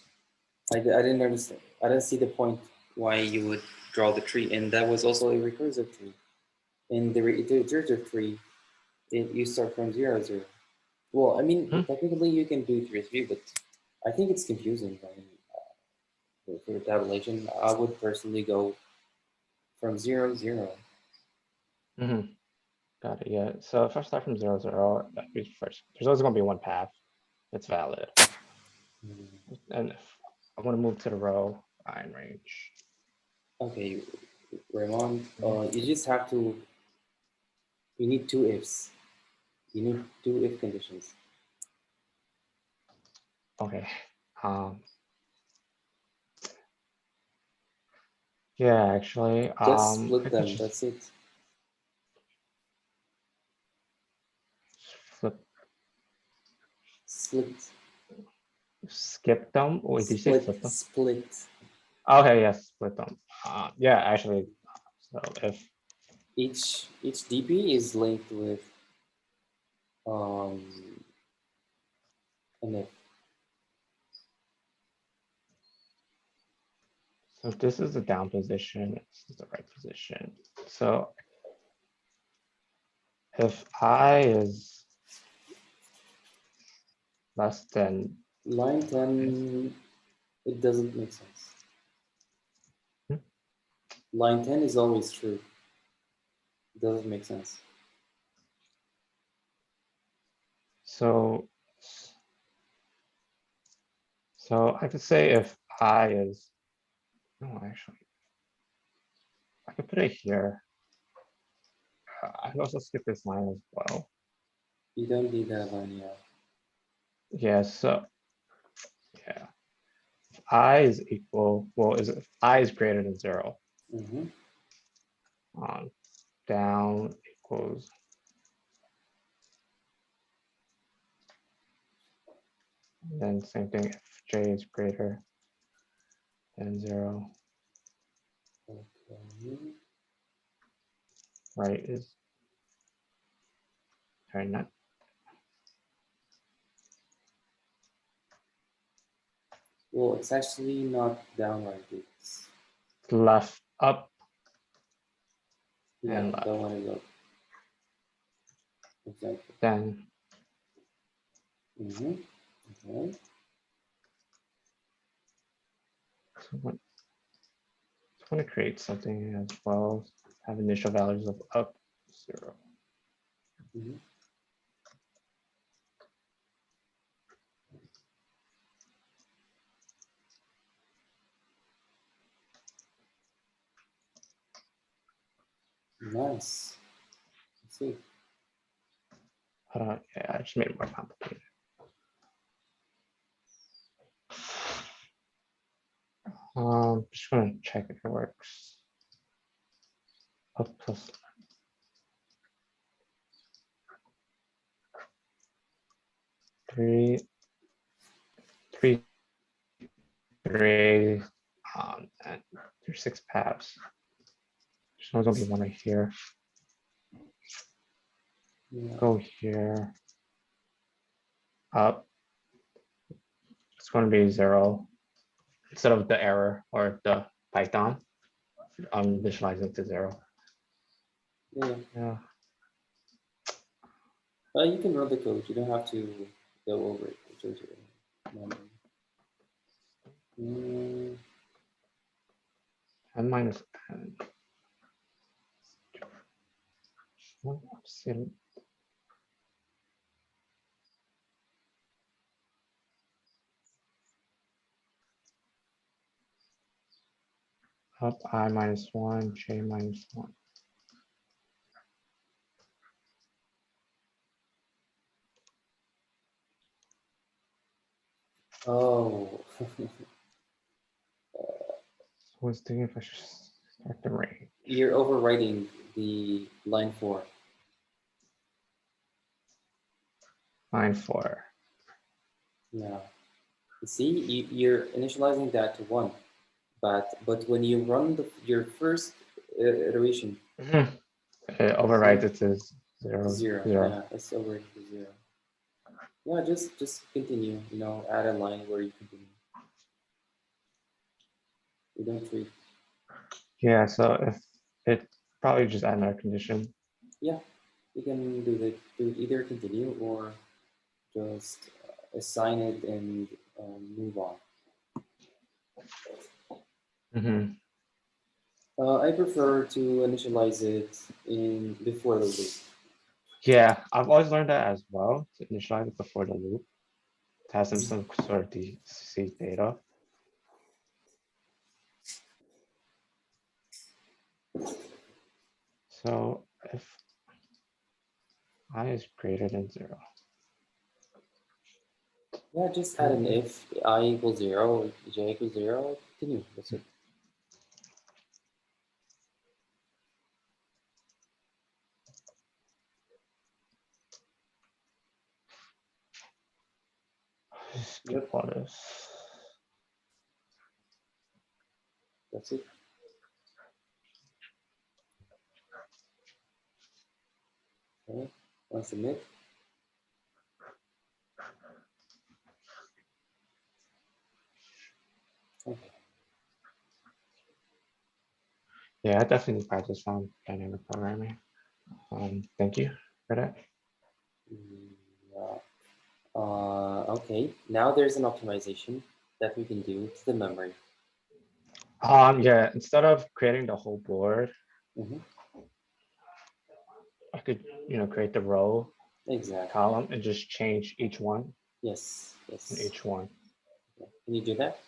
I didn't understand. I didn't see the point why you would draw the tree, and that was also a recursive tree. In the iterative tree, you start from 0, 0. Well, I mean, technically you can do 3, 3, but I think it's confusing. I mean, for tabulation, I would personally go from 0, 0. Got it. Yeah. So if I start from 0, 0, that means first. There's always going to be one path that's valid. And if I want to move to the row, fine range. Okay, Raymond, you just have to. You need two ifs. You need two if conditions. Okay. Yeah, actually. Just split them. That's it. Flip. Split. Skip them. Wait, did you say flip them? Split. Okay, yes, split them. Yeah, actually. So if Each DP is linked with an if. So if this is the down position, this is the right position. So if I is less than line 10, it doesn't make sense. Line 10 is always true. It doesn't make sense. So I could say if I is, no, actually, I could put it here. I could also skip this line as well. You don't need that line yet. Yeah, so yeah. If I is equal, well, if I is greater than 0, down equals and then same thing if j is greater than 0. Okay. Right is sorry, not Well, it's actually not downward. It's left, up, yeah, and that left. one is up. Exactly. Then Mm-hmm. Okay. someone just want to create something as well. Have initial values of up 0. Mm-hmm. Nice. Let's see. Yeah, I just made it more complicated. Just gonna check if it works. Up plus 3, 3, 3, and there's 6 paths. There's only gonna be one right here. Yeah. Go here. Up. It's gonna be 0 instead of the error or the Python. I'm visualizing to 0. Yeah. Yeah. You can run the code. You don't have to go over it. Mm, 10 minus n. Up I minus 1, j minus 1. oh. So I was thinking if I should start the range. You're overwriting the line 4. Line 4. Yeah. You see, you're initializing that to 1. But when you run your first iteration, It see, overrides it to 0, 0. 0. Yeah, it's already to 0. Yeah, just continue. You know, add a line where you continue. You don't treat. Yeah, so if it probably just add another condition. Yeah, you can do it either continue or just assign it and move on. Mm-hmm. I prefer to initialize it in before the loop. Yeah, I've always learned that as well, to initialize it before the loop. To have some sort of DC data. So if I is greater than 0. Yeah, just add an if I equals 0, j equals 0, continue. That's it. Skip all this. That's it. Okay. Once submit. Okay. Yeah, I definitely practice on dynamic programming. Thank you for that. Yeah. Okay. Now there's an optimization that we can do to the memory. Yeah, instead of creating the whole board, Mm-hmm. I could, create the row Exactly. column and just change each one Yes. and Yes. each one. Yeah. Can you do that?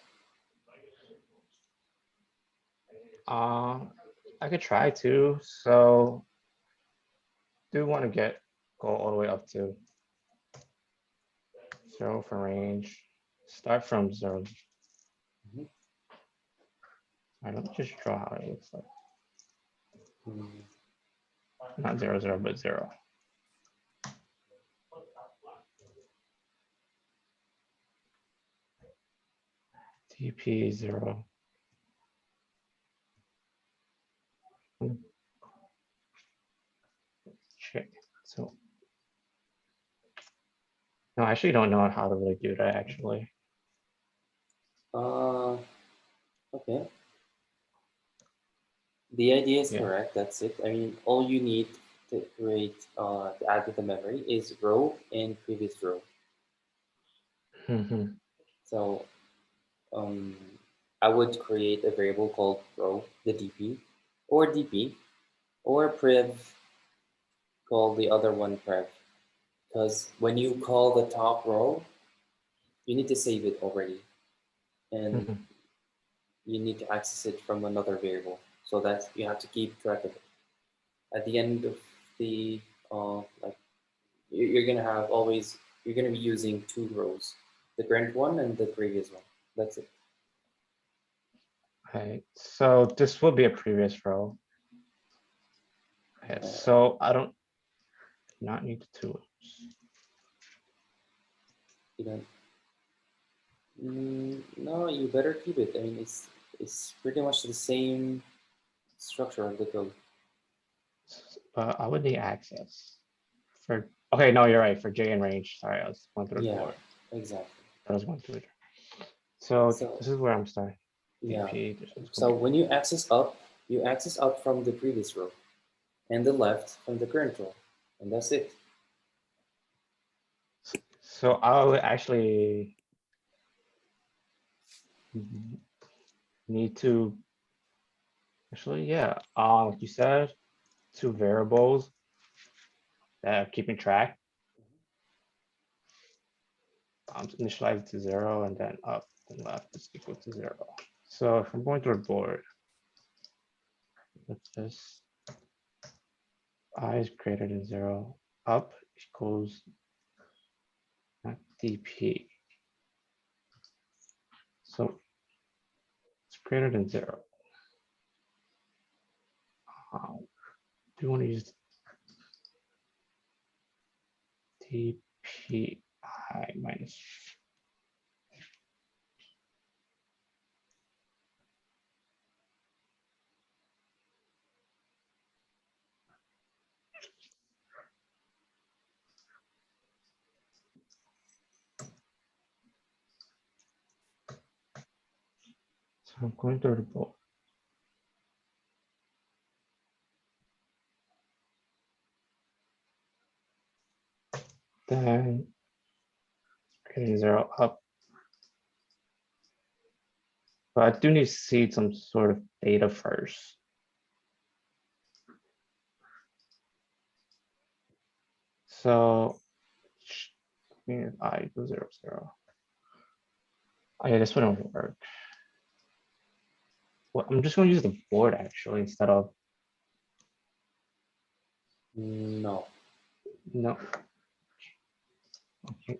I could try to. So do want to go all the way up to 0 for range. Start from 0. Mm-hmm. All right, let me just draw how it looks like. Mm-hmm. Not 0, 0, but 0. TP 0. Check. So no, I actually don't know how to really do that actually. Uh, okay. The idea is Yeah. correct. That's it. I mean, all you need to create, to add to the memory is row and previous row. Mhm. So um, I would create a variable called row, the DP, or prev called the other one prev. Because when you call the top row, you need to save it already, and Mhm. you need to access it from another variable. So that you have to keep track of it. At the end of the like you're gonna have always you're gonna be using two rows, the current one and the previous one. That's it. Okay. So this will be a previous row. Okay. Uh, So I don't not need the two. you don't. No, you better keep it. I mean, it's pretty much the same structure of the code. But I would need access for. Okay. No, you're right. For J and range. Sorry, I was going through the Yeah, board. exactly. I was going through it. So So this is where I'm starting. yeah, DP. This is gonna so be. when you access up from the previous row, and the left from the current row, and that's it. So I would actually need to actually, yeah. Like you said, two variables that are keeping track. Initialize it to 0 and then up and left is equal to 0. So if I'm going through a board, with this I is greater than 0, up equals dp. So it's greater than 0. Do you want to use dpi minus? So I'm going through the board. Then greater than 0 up. But I do need to see some sort of data first. So I equals 0, 0. Oh, yeah, this wouldn't work. Well, I'm just going to use the board actually instead of No, no. Okay.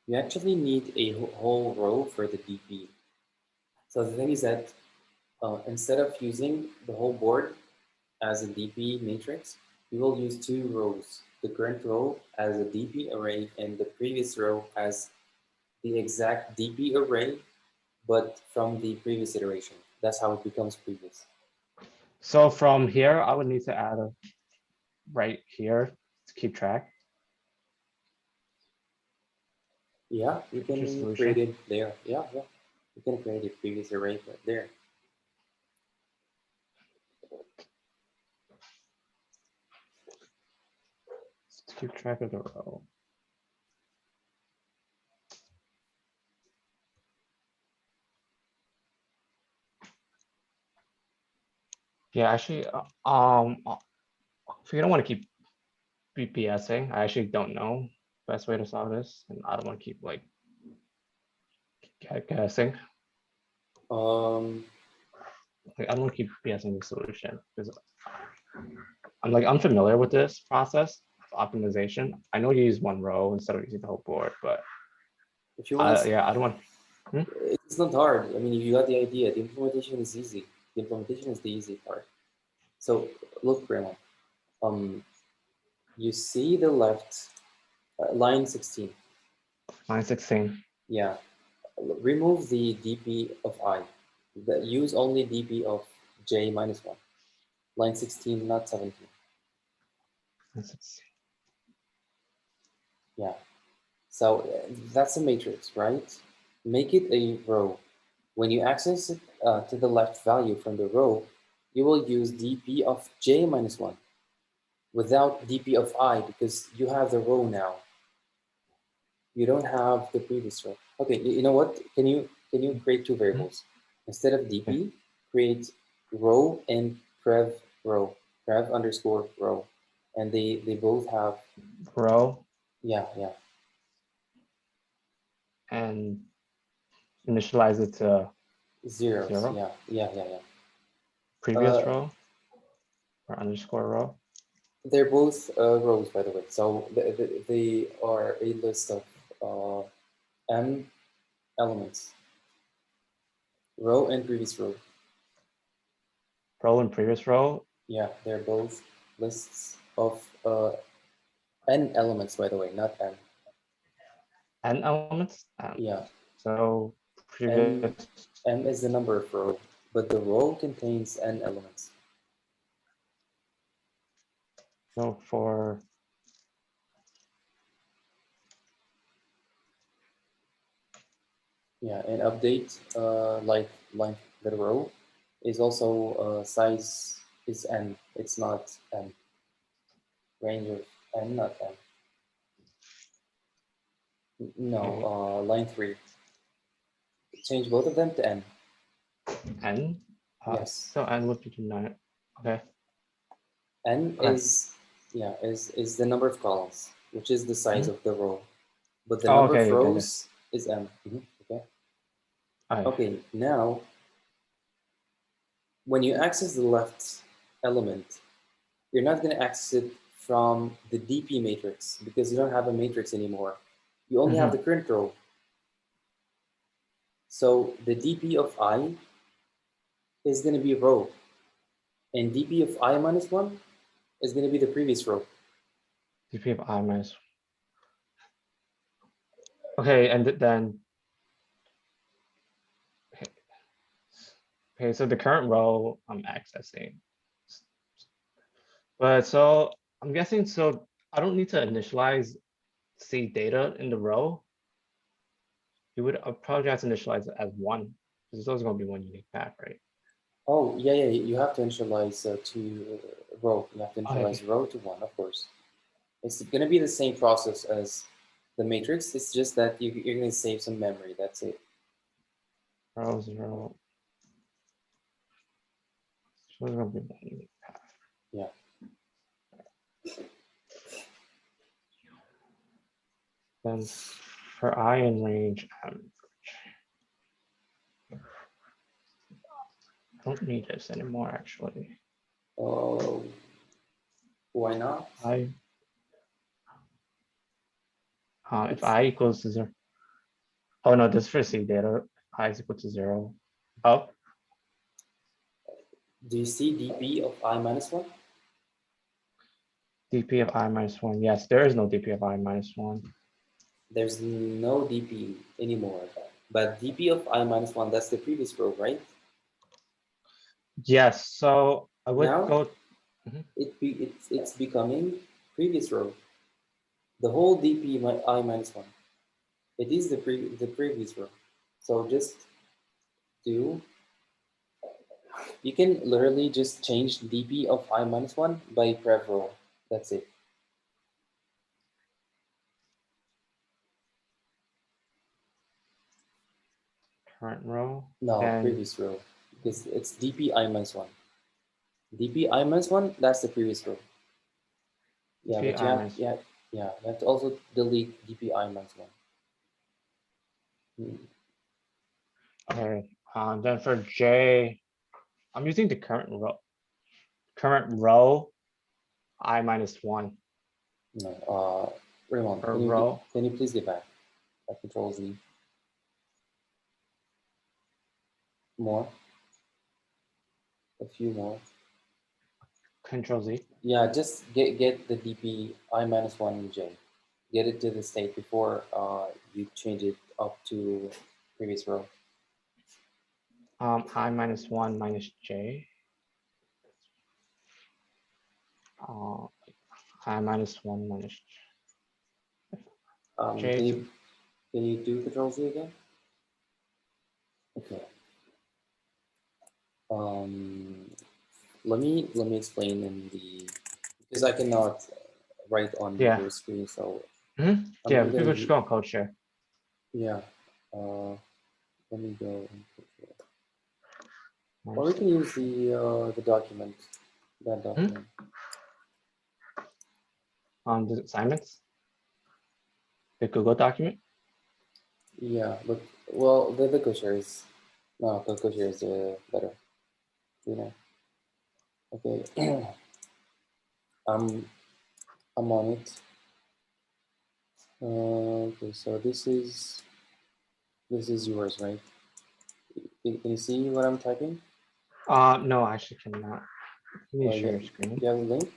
you actually need a whole row for the DP. So the thing is that instead of using the whole board as a DP matrix, we will use two rows, the current row as a DP array and the previous row as the exact DP array, but from the previous iteration. That's how it becomes previous. So from here, I would need to add a right here to keep track. Yeah, you Future can create solution. it there. Yeah, yeah. You can create a previous array right there. To keep track of the row. Yeah, actually, if you don't want to keep BPSing, I actually don't know best way to solve this, and I don't want to keep like guessing. Um, Like, I don't want to keep BPSing the solution because I'm like unfamiliar with this process of optimization. I know you use one row instead of using the whole board, but if you want to, yeah, I don't want. Hmm? it's not hard. I mean, you got the idea. The implementation is easy. The implementation is the easy part. So look, Raymond. Um, you see the left line 16. Line 16. Yeah, remove the dp of I. Use only dp of j minus 1. Line 16, not 17. Line 16. Yeah. So that's a matrix, right? Make it a row. When you access it to the left value from the row, you will use dp of j minus 1 without dp of I because you have the row now. You don't have the previous row. Okay, you know what? Can you create two Mhm. variables? Instead of Yeah. dp, create row and prev row, prev underscore row. And they both have, Row yeah, and initialize it to zeros. 0. Yeah. Previous Uh, row or underscore row. they're both rows, by the way. So they are a list of m elements, row and previous row. Row and previous row. Yeah, they're both lists of n elements, by the way, not m. N elements. Yeah, So m previous. m is the number of row, but the row contains n elements. So for Yeah, and update like the row is also size is n. It's not n. Range of n, not n. No, okay, line 3. Change both of them to n. N. Yes. So N would be 9. Okay. N Okay. is the number of columns, which is the size Mhm. of the row. But the Oh, number of okay. Okay. Okay. rows is n. Okay. Okay. Okay, now when you access the left element, you're not going to access it from the DP matrix because you don't have a matrix anymore. You only have the Mhm. current row. So the DP of I is going to be row, and DP of I minus 1 is going to be the previous row. DP of I minus. Okay, and then okay, so the current row I'm accessing. But so I'm guessing so I don't need to initialize C data in the row. You would probably have to initialize it as 1 because it's always going to be one unique path, right? Oh, yeah, you have to initialize to row. You have to Okay. initialize row to 1, of course. It's going to be the same process as the matrix. It's just that you're going to save some memory. That's it. Row 0. So it's going to be one unique path. Yeah. Then for I in range M, I don't need this anymore actually. Oh, why not? I if It's I equals to 0. Oh no, this is for C data. I is equal to 0. Oh, Do you see dp of I minus 1? dp of I minus 1. Yes, there is no dp of I minus 1. There's no dp anymore. But dp of I minus 1, that's the previous row, right? Yes, so I would Now go. Mhm. it's becoming previous row. The whole dp I minus 1. It is the previous row. So just do, you can literally just change dp of I minus 1 by prev row. That's it. Current row. No, Then previous row. Because it's dp I minus 1. dp I minus 1, that's the previous row. Yeah, dp but I minus. you have to also delete dpi minus 1. Okay. Then for J, I'm using the current row. Current row I minus 1 No, Raymond, per row. can you please get back? Control Z. More, a few more. Control Z. Yeah, just get the dp I minus 1 j. Get it to the state before you change it up to previous row. I minus 1 minus J. Uh, I minus 1 minus Um, J. can you can you do Control Z again? Okay. Let me explain in the, because I cannot write on Yeah. your screen, so Hmm. I'm Yeah, gonna we could just go on code share. yeah. Let me go into it. Or we can use the document, that document. The assignments, the Google document. Yeah, but well, the co-share is no, co-share is better. You know. Okay. I'm I'm on it. Okay, so this is yours, right? Can you see what I'm typing? No, I actually cannot. Can you share your Do screen? you have a link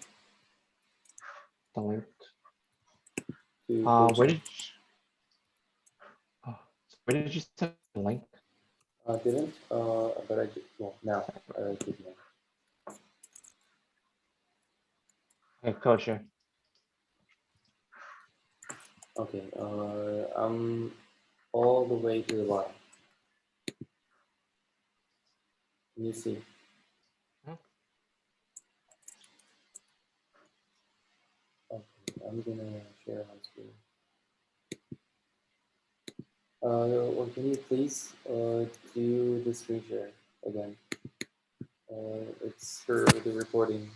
The link. to Where page? did where did you send the link? I didn't, but I did. Well, now I did now. Okay, code share. Okay, I'm all the way to the bottom. Can you see? Okay, I'm gonna share my screen. Or can you please do the screen share again? It's for the recording.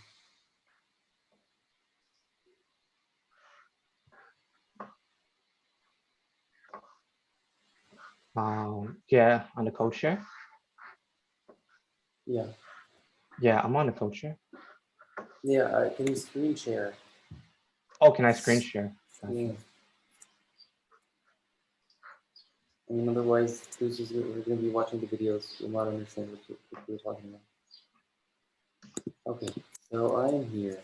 Yeah, on the code share. Yeah. Yeah, I'm on the code share. Yeah, can you screen share? Oh, can I screen share? Gotcha. Yeah. I mean, otherwise, we're going to be watching the videos. We'll not understand what you're talking about. Okay, so I am here.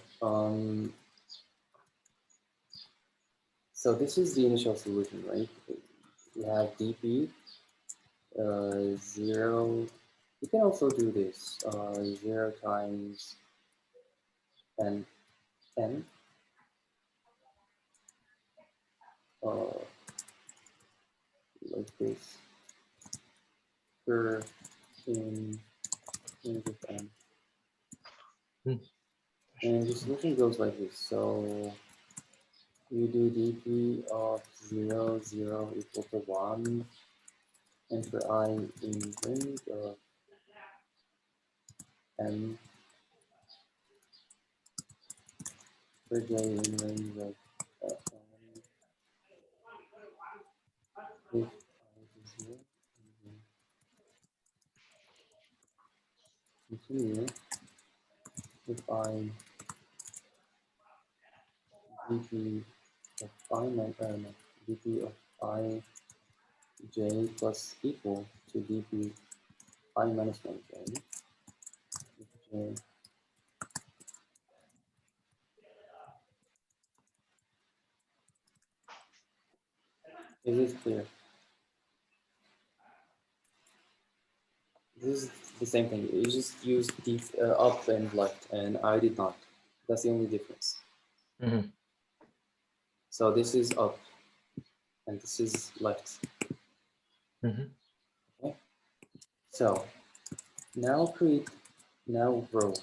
So this is the initial solution, right? We have dp 0. You can also do this 0 times n, like this, per in of n. And the solution goes like this. So you do dp of 0, 0 equal to 1, and for I in range of n, for j in range of n, if I is 0, continue if I dp of I dp of I j plus equal to dp I minus 1 j, if j is this clear? This is the same thing. You just use the up and left, and I did not. That's the only difference. So this is up, and this is left. Okay. So now row.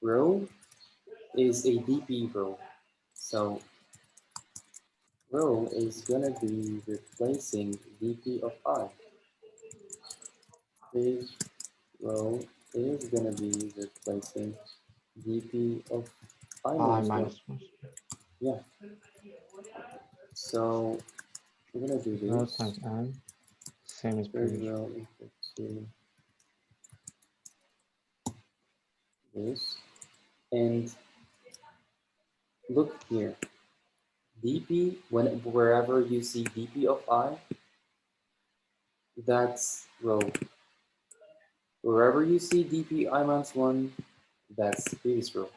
Row is a DP row. So row is gonna be replacing DP of I. This row is gonna be replacing DP of I minus 1. Yeah. So we're gonna do 0 this. times n, same as Third previous. row equal to this. And look here. DP, wherever you see DP of I, that's row. Wherever you see DP I minus 1, that's previous row.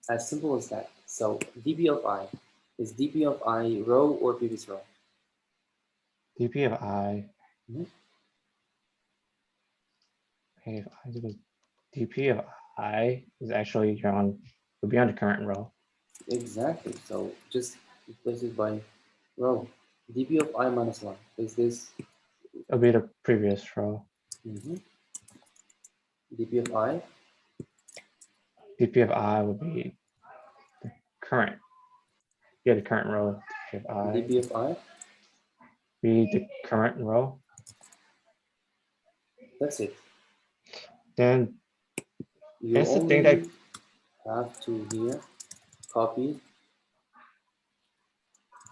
As simple as that. So DP of I, is DP of I row or previous row? dp of I. Mm-hmm. Okay, if I equals dp of I is actually you're on, would be on the current row. Exactly. So just replace it by row. DP of I minus 1 is this. It'll be the previous row. Mm-hmm. dp of I. dp of I will be the current. Yeah, the current row. dp of I dp of I. be the current row. That's it. Then You it's the thing that only have to here copy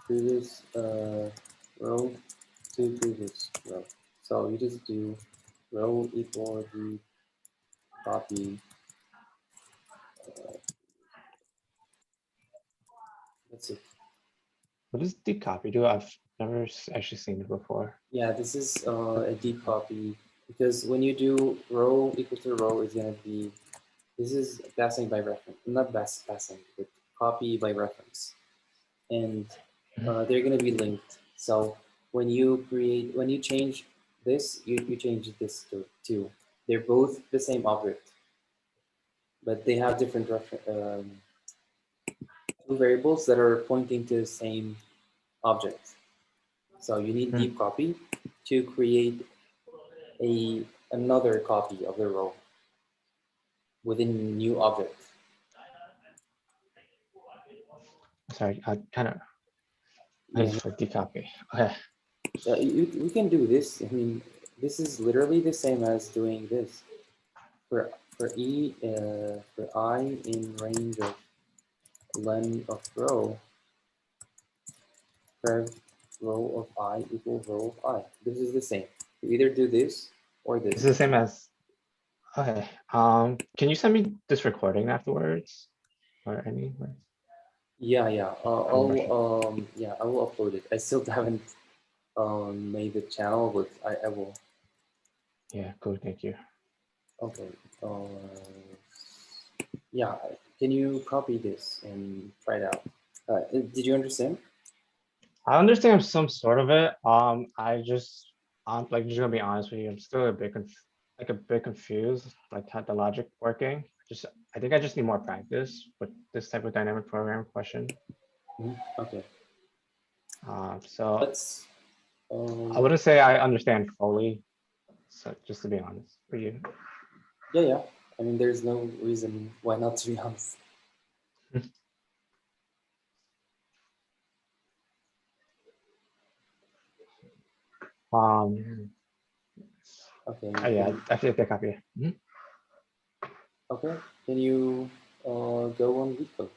previous row to previous row. So you just do row equal the copy. That's it. what does the copy do? I've never actually seen it before. Yeah, this is a deep copy because when you do row equal to row, it's gonna be this is passing by reference, not passing, but copy by reference, and they're gonna be linked. So when you change this, you change this to too. They're both the same object, but they have different two variables that are pointing to the same object. So you need deep copy to create another copy of the row within new object. Sorry, I kind of I Yeah, just for decopy. Okay. we can do this. I mean, this is literally the same as doing this. For I in range of len of row, for row of I equals row of I. This is the same. You either do this or It's this. the same as okay. Can you send me this recording afterwards or anywhere? Yeah, yeah. Conversion. I will upload it. I still haven't made the channel, but I will. Yeah, cool. Thank you. Okay. Yeah. Can you copy this and try it out? Did you understand? I understand some sort of it. I'm like just gonna be honest with you. I'm still like a bit confused, like how the logic working. Just I think I just need more practice with this type of dynamic program question. Okay. So Let's. I wouldn't say I understand fully. So just to be honest with you. Yeah, yeah. I mean, there's no reason why not to be honest. Um. Okay. Yeah, I feel like I copy. Mhm. Okay. Can you go on leetcode?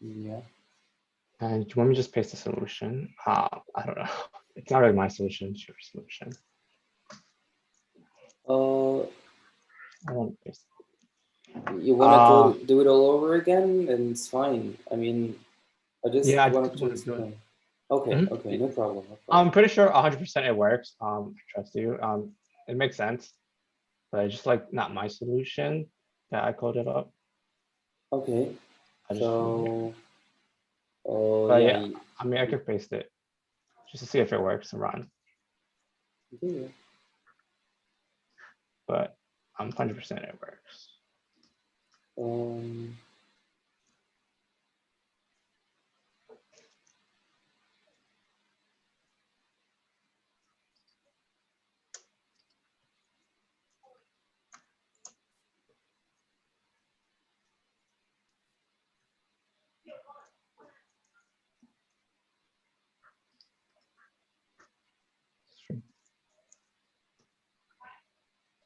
Yeah. And do you want me to just paste the solution? I don't know. It's not really my solution, it's your solution. Uh, I won't paste you want to do it all over again, and it's fine. I mean, I just yeah, I wanted just to want to do it. explain. Okay, okay, Mhm. no problem, no problem. I'm pretty sure 100% it works. I trust you. It makes sense, but it's just like not my solution that I coded up. Okay, I just, yeah. so, oh But yeah, yeah, I mean, I could paste it just to see if it works and run, yeah. but I'm 100% it works. Um,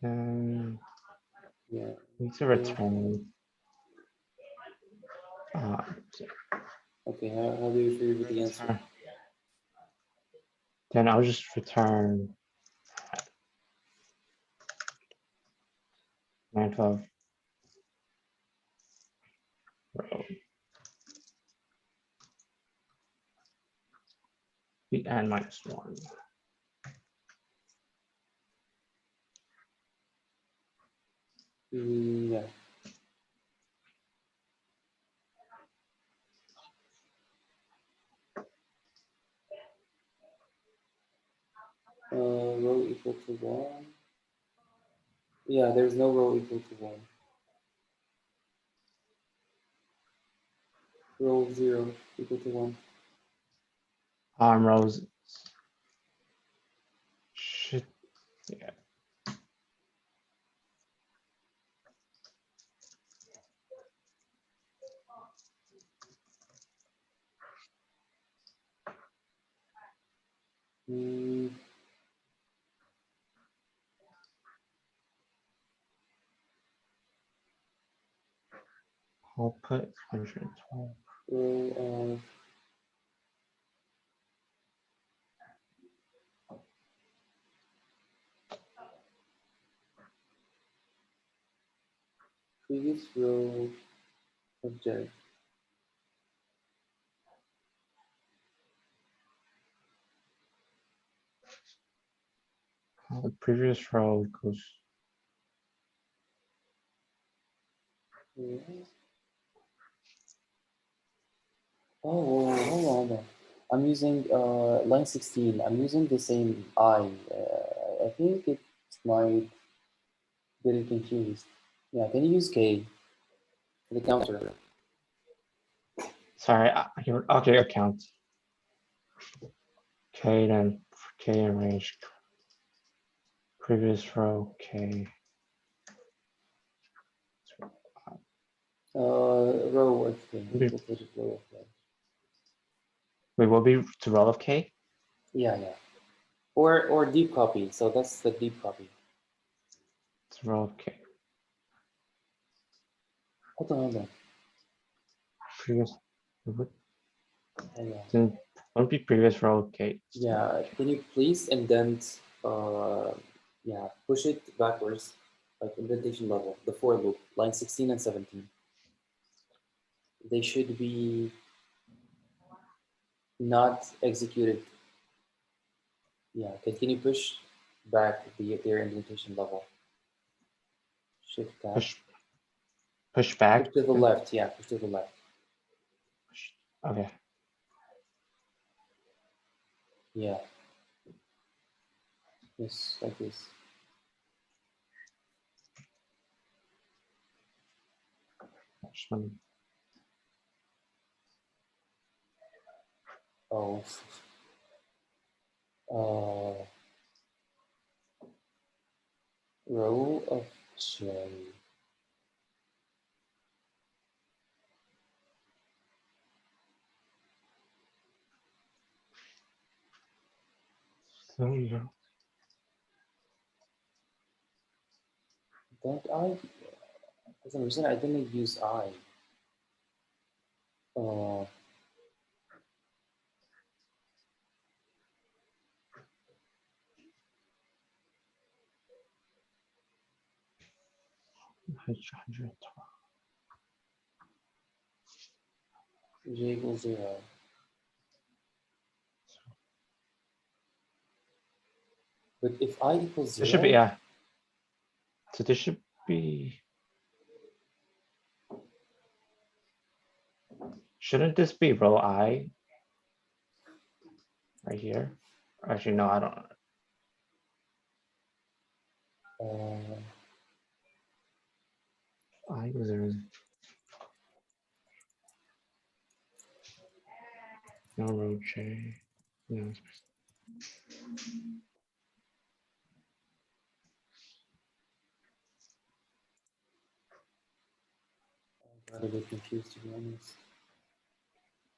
And yeah. need to Okay, return. Uh, okay. How do you feel with the answer? return. Then I'll just return 912 row. The n minus 1. Yeah. Row equal to 1. Yeah, there's no row equal to 1. Row 0 equal to 1. Rows should, yeah. Mm, I'll put 112. row of previous row of J. The previous row goes. Oh, hold on. I'm using line 16. I'm using the same I. I think it might get it confused. Yeah, can you use K for the counter? Sorry, okay, account. K, then K in range. Previous row, K. Row of K. Wait, Rotated row of K. what will be the row of K? Yeah, yeah. Or deep copy. So that's the deep copy. It's row of K. Hold on. Previous. Hang on. Then won't be previous row of K. Yeah, can you please indent, yeah, push it backwards, like indentation level, the for loop, line 16 and 17. They should be not executed. Yeah, can you push back their indentation level? Shift tab. Push back. Push to the left, yeah, push to the left. Okay. Yeah. Yes, like this. Oh. Row of J. So yeah. Don't I? For some reason, I didn't use I. Uh, J equals 0. But if I equals This should be, 0, yeah. So this should be. Shouldn't this be row I? Right here? Actually, no, I don't. I was there. No row J. No. I'm a bit confused to be honest.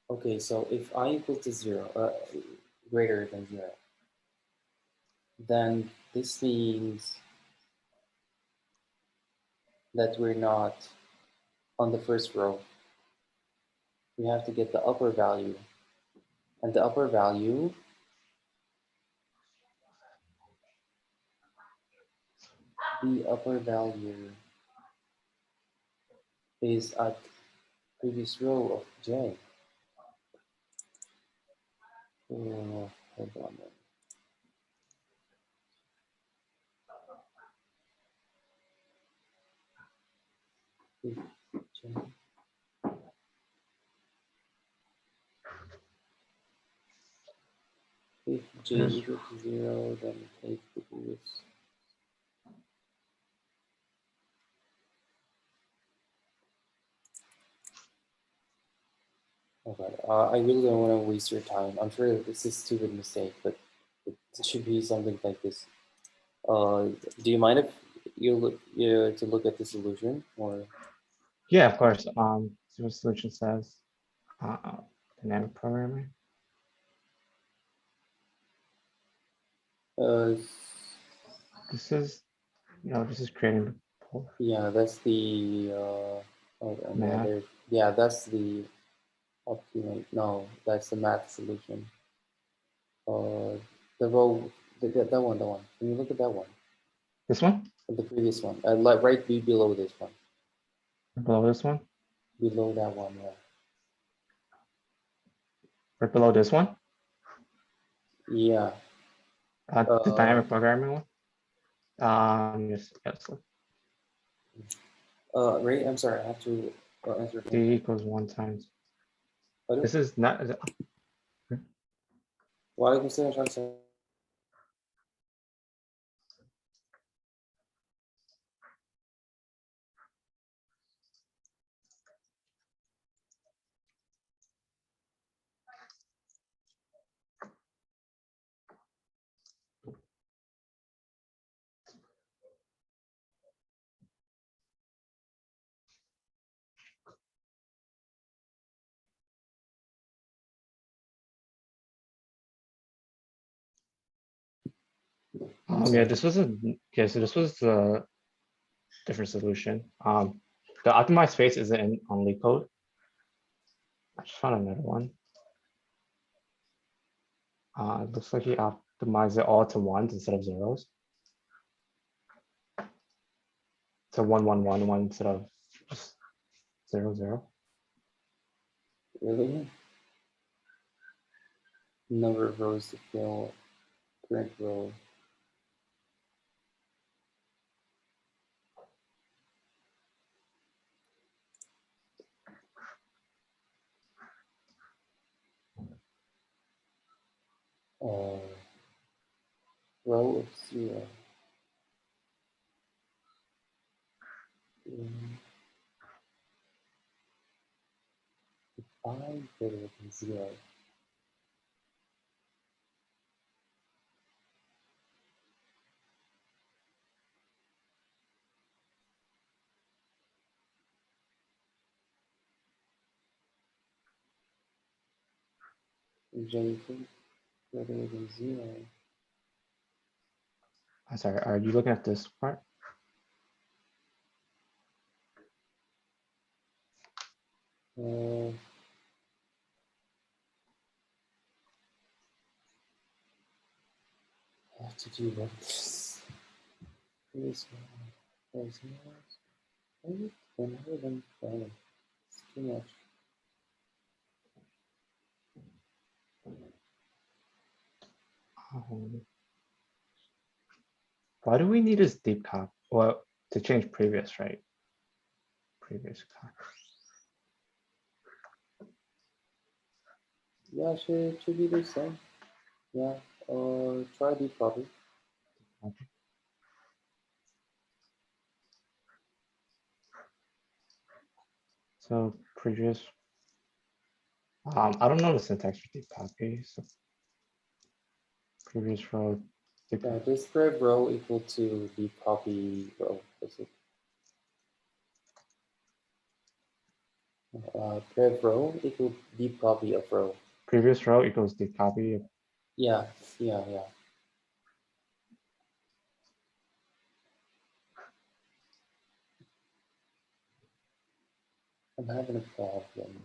Okay, so if I equals to 0, greater than 0, then this means that we're not on the first row. We have to get the upper value. And the upper value is at previous row of J. Oh, hold on. If J Here's equals to 0, then take the previous. Okay. I really don't want to waste your time. I'm sure this is a stupid mistake, but it should be something like this. Do you mind if you to look at the solution or Yeah, of course. See what solution says. Uh, Dynamic programming. uh, This is creating the yeah, that's the on the math. other, yeah, that's the optimate. No, that's the math solution. Uh, the row, that one, that one. Can you look at that one? This one? The previous one, like right below this one, Below this one? below that one. Right below this one? Yeah. The Uh, dynamic programming one? Yes. Look. Ray, I'm sorry, I have to answer again. D equals 1 times. Pardon? This is not. Walaikum salam, Shah. I'm Yeah, sorry. this was so this was a different solution. The optimized space isn't on leetcode. I just found another one. It looks like he optimized it all to ones instead of zeros. So 1 1 1 1 instead of just 0 0. Really? Number of rows to fill, current row. Uh, Row of 0. Mm, 5 greater than 0. J greater than 0. I'm sorry, are you looking at this part? Uh, I have to do what? This one. Maybe whenever them playing. It's too much. Um, why do we need this deep copy? Well, to change previous, right? Previous copy. Yeah, should be the same. Yeah. Try the copy. So previous. I don't know the syntax for deep copy. So previous row. Yeah, just grab row equal to the copy row. That's it. Grab row equal deep copy of row. Previous row equals deep copy. Yeah. I'm having a problem.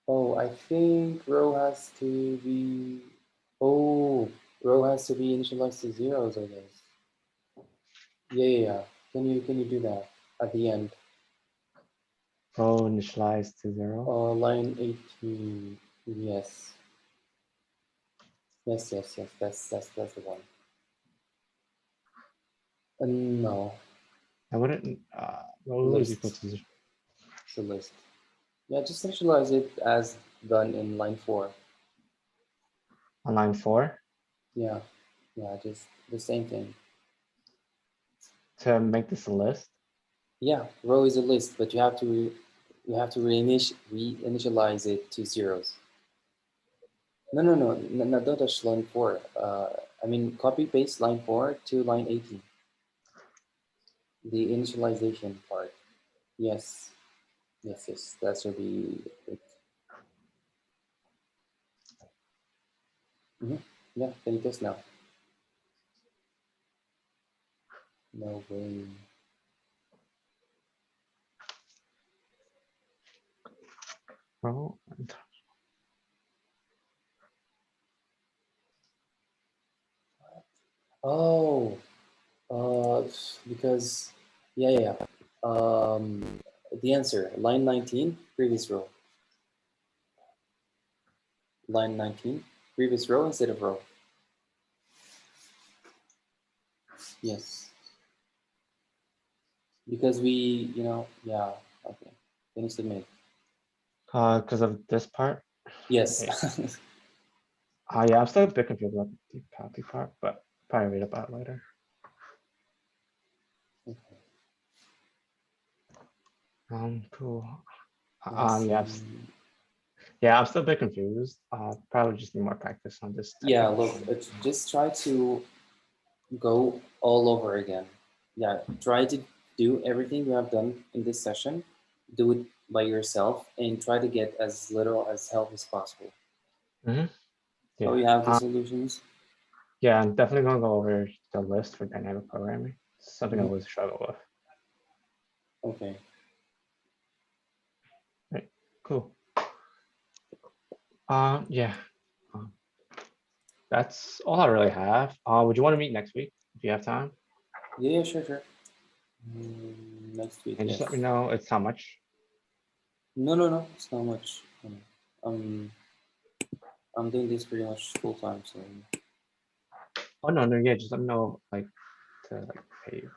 Oh, I think row has to be. Oh, row has to be initialized to zeros, I guess. Yeah. Can you do that at the end? Row initialized to 0. Line 18. Yes. Yes. That's the one. No. I wouldn't. Row is equal List. to 0. It's a list. Yeah, just initialize it as done in line 4. On line 4 Yeah, yeah, just the same thing. to make this a list. Yeah, row is a list, but you have to reinitialize it to zeros. No, don't touch line 4. I mean, copy paste line 4 to line 18. The initialization part. Yes, yes. That should be it. Yeah, can you test now? No way. Oh, Oh, uh, because yeah. The answer line 19, previous row. Line 19, previous row instead of row. Yes, because yeah. Okay, can you submit? because of this part. Yes. Okay. Yeah, I'm still a bit confused about the copy part, but probably read about it later. Okay. Cool. Let's Yeah, see. yeah, I'm still a bit confused. Probably just need more practice on this Yeah, technique. look, just try to go all over again. Yeah, try to do everything you have done in this session. Do it by yourself and try to get as little as help as possible. Mm-hmm. So Yeah. you have the solutions. Yeah, I'm definitely gonna go over the list for dynamic programming. It's something I Mhm. always struggle with. Okay. Right. Cool. Yeah. Um, that's all I really have. Would you want to meet next week if you have time? Yeah, sure. Next week, And just yes. let me know it's how much. No, it's not much. Um, I'm doing this pretty much full time, so. Oh no, yeah, just let me know like to like pay you.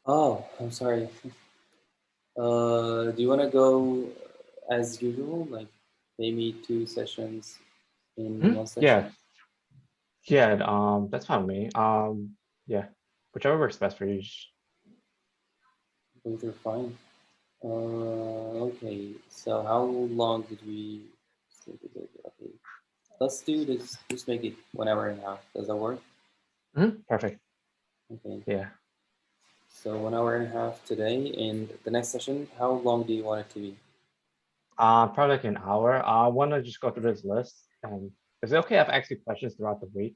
Oh, I'm sorry. Do you want to go as usual, like maybe 2 sessions in one Yeah, session? yeah. That's fine with me. Yeah, whichever works best for you. Both are fine. Okay. So how long did we? Okay, let's do this. Just make it 1 hour and a half. Does that work? Perfect. Okay. Yeah. So 1 hour and a half today, and the next session. How long do you want it to be? Probably like an hour. I want to just go through this list, and is it okay if I ask you questions throughout the week,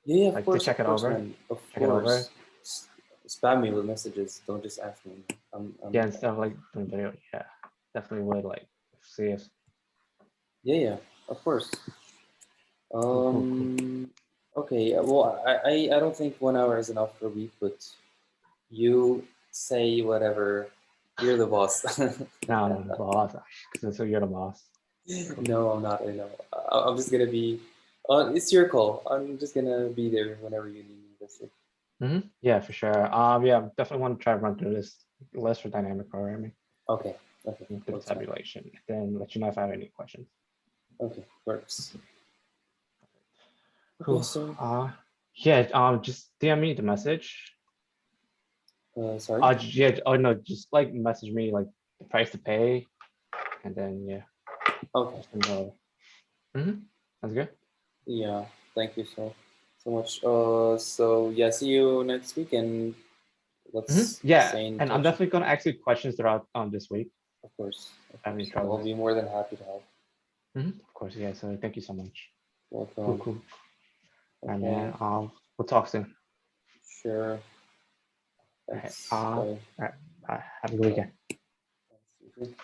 Yeah, like to of course, man. Of check it over? course. Spam me with messages. Don't just ask me. Yeah, instead of like doing video. Yeah, definitely would like see us. Yeah, of course. Cool. Okay. Well, I don't think 1 hour is enough per week, but you say whatever. You're the boss. No, boss. So you're the boss. Cool. No, I'm not. I know. I'm just gonna be. It's your call. I'm just gonna be there whenever you need me. That's it. Yeah, for sure. Yeah, definitely want to try to run through this list for dynamic programming Okay. and through the Works fine. tabulation. Then let you know if I have any questions. Okay. Works. Okay. Cool. So. Yeah. Just DM me the message. Sorry. Yeah. Oh no, just like message me like the price to pay, and then yeah, Okay. just send it over. That's good. Yeah. Thank you so much. So yeah. See you next week, and let's Yeah, stay in and I'm touch. definitely gonna ask you questions throughout this week. Of course. If I have any I will troubles. be more than happy to help. Of course, yeah. So thank you so much. Welcome. Cool. All right, Okay. man. We'll talk soon. Sure. All right. Thanks. All Bye. right. Bye. Have a good weekend. Thanks. You too.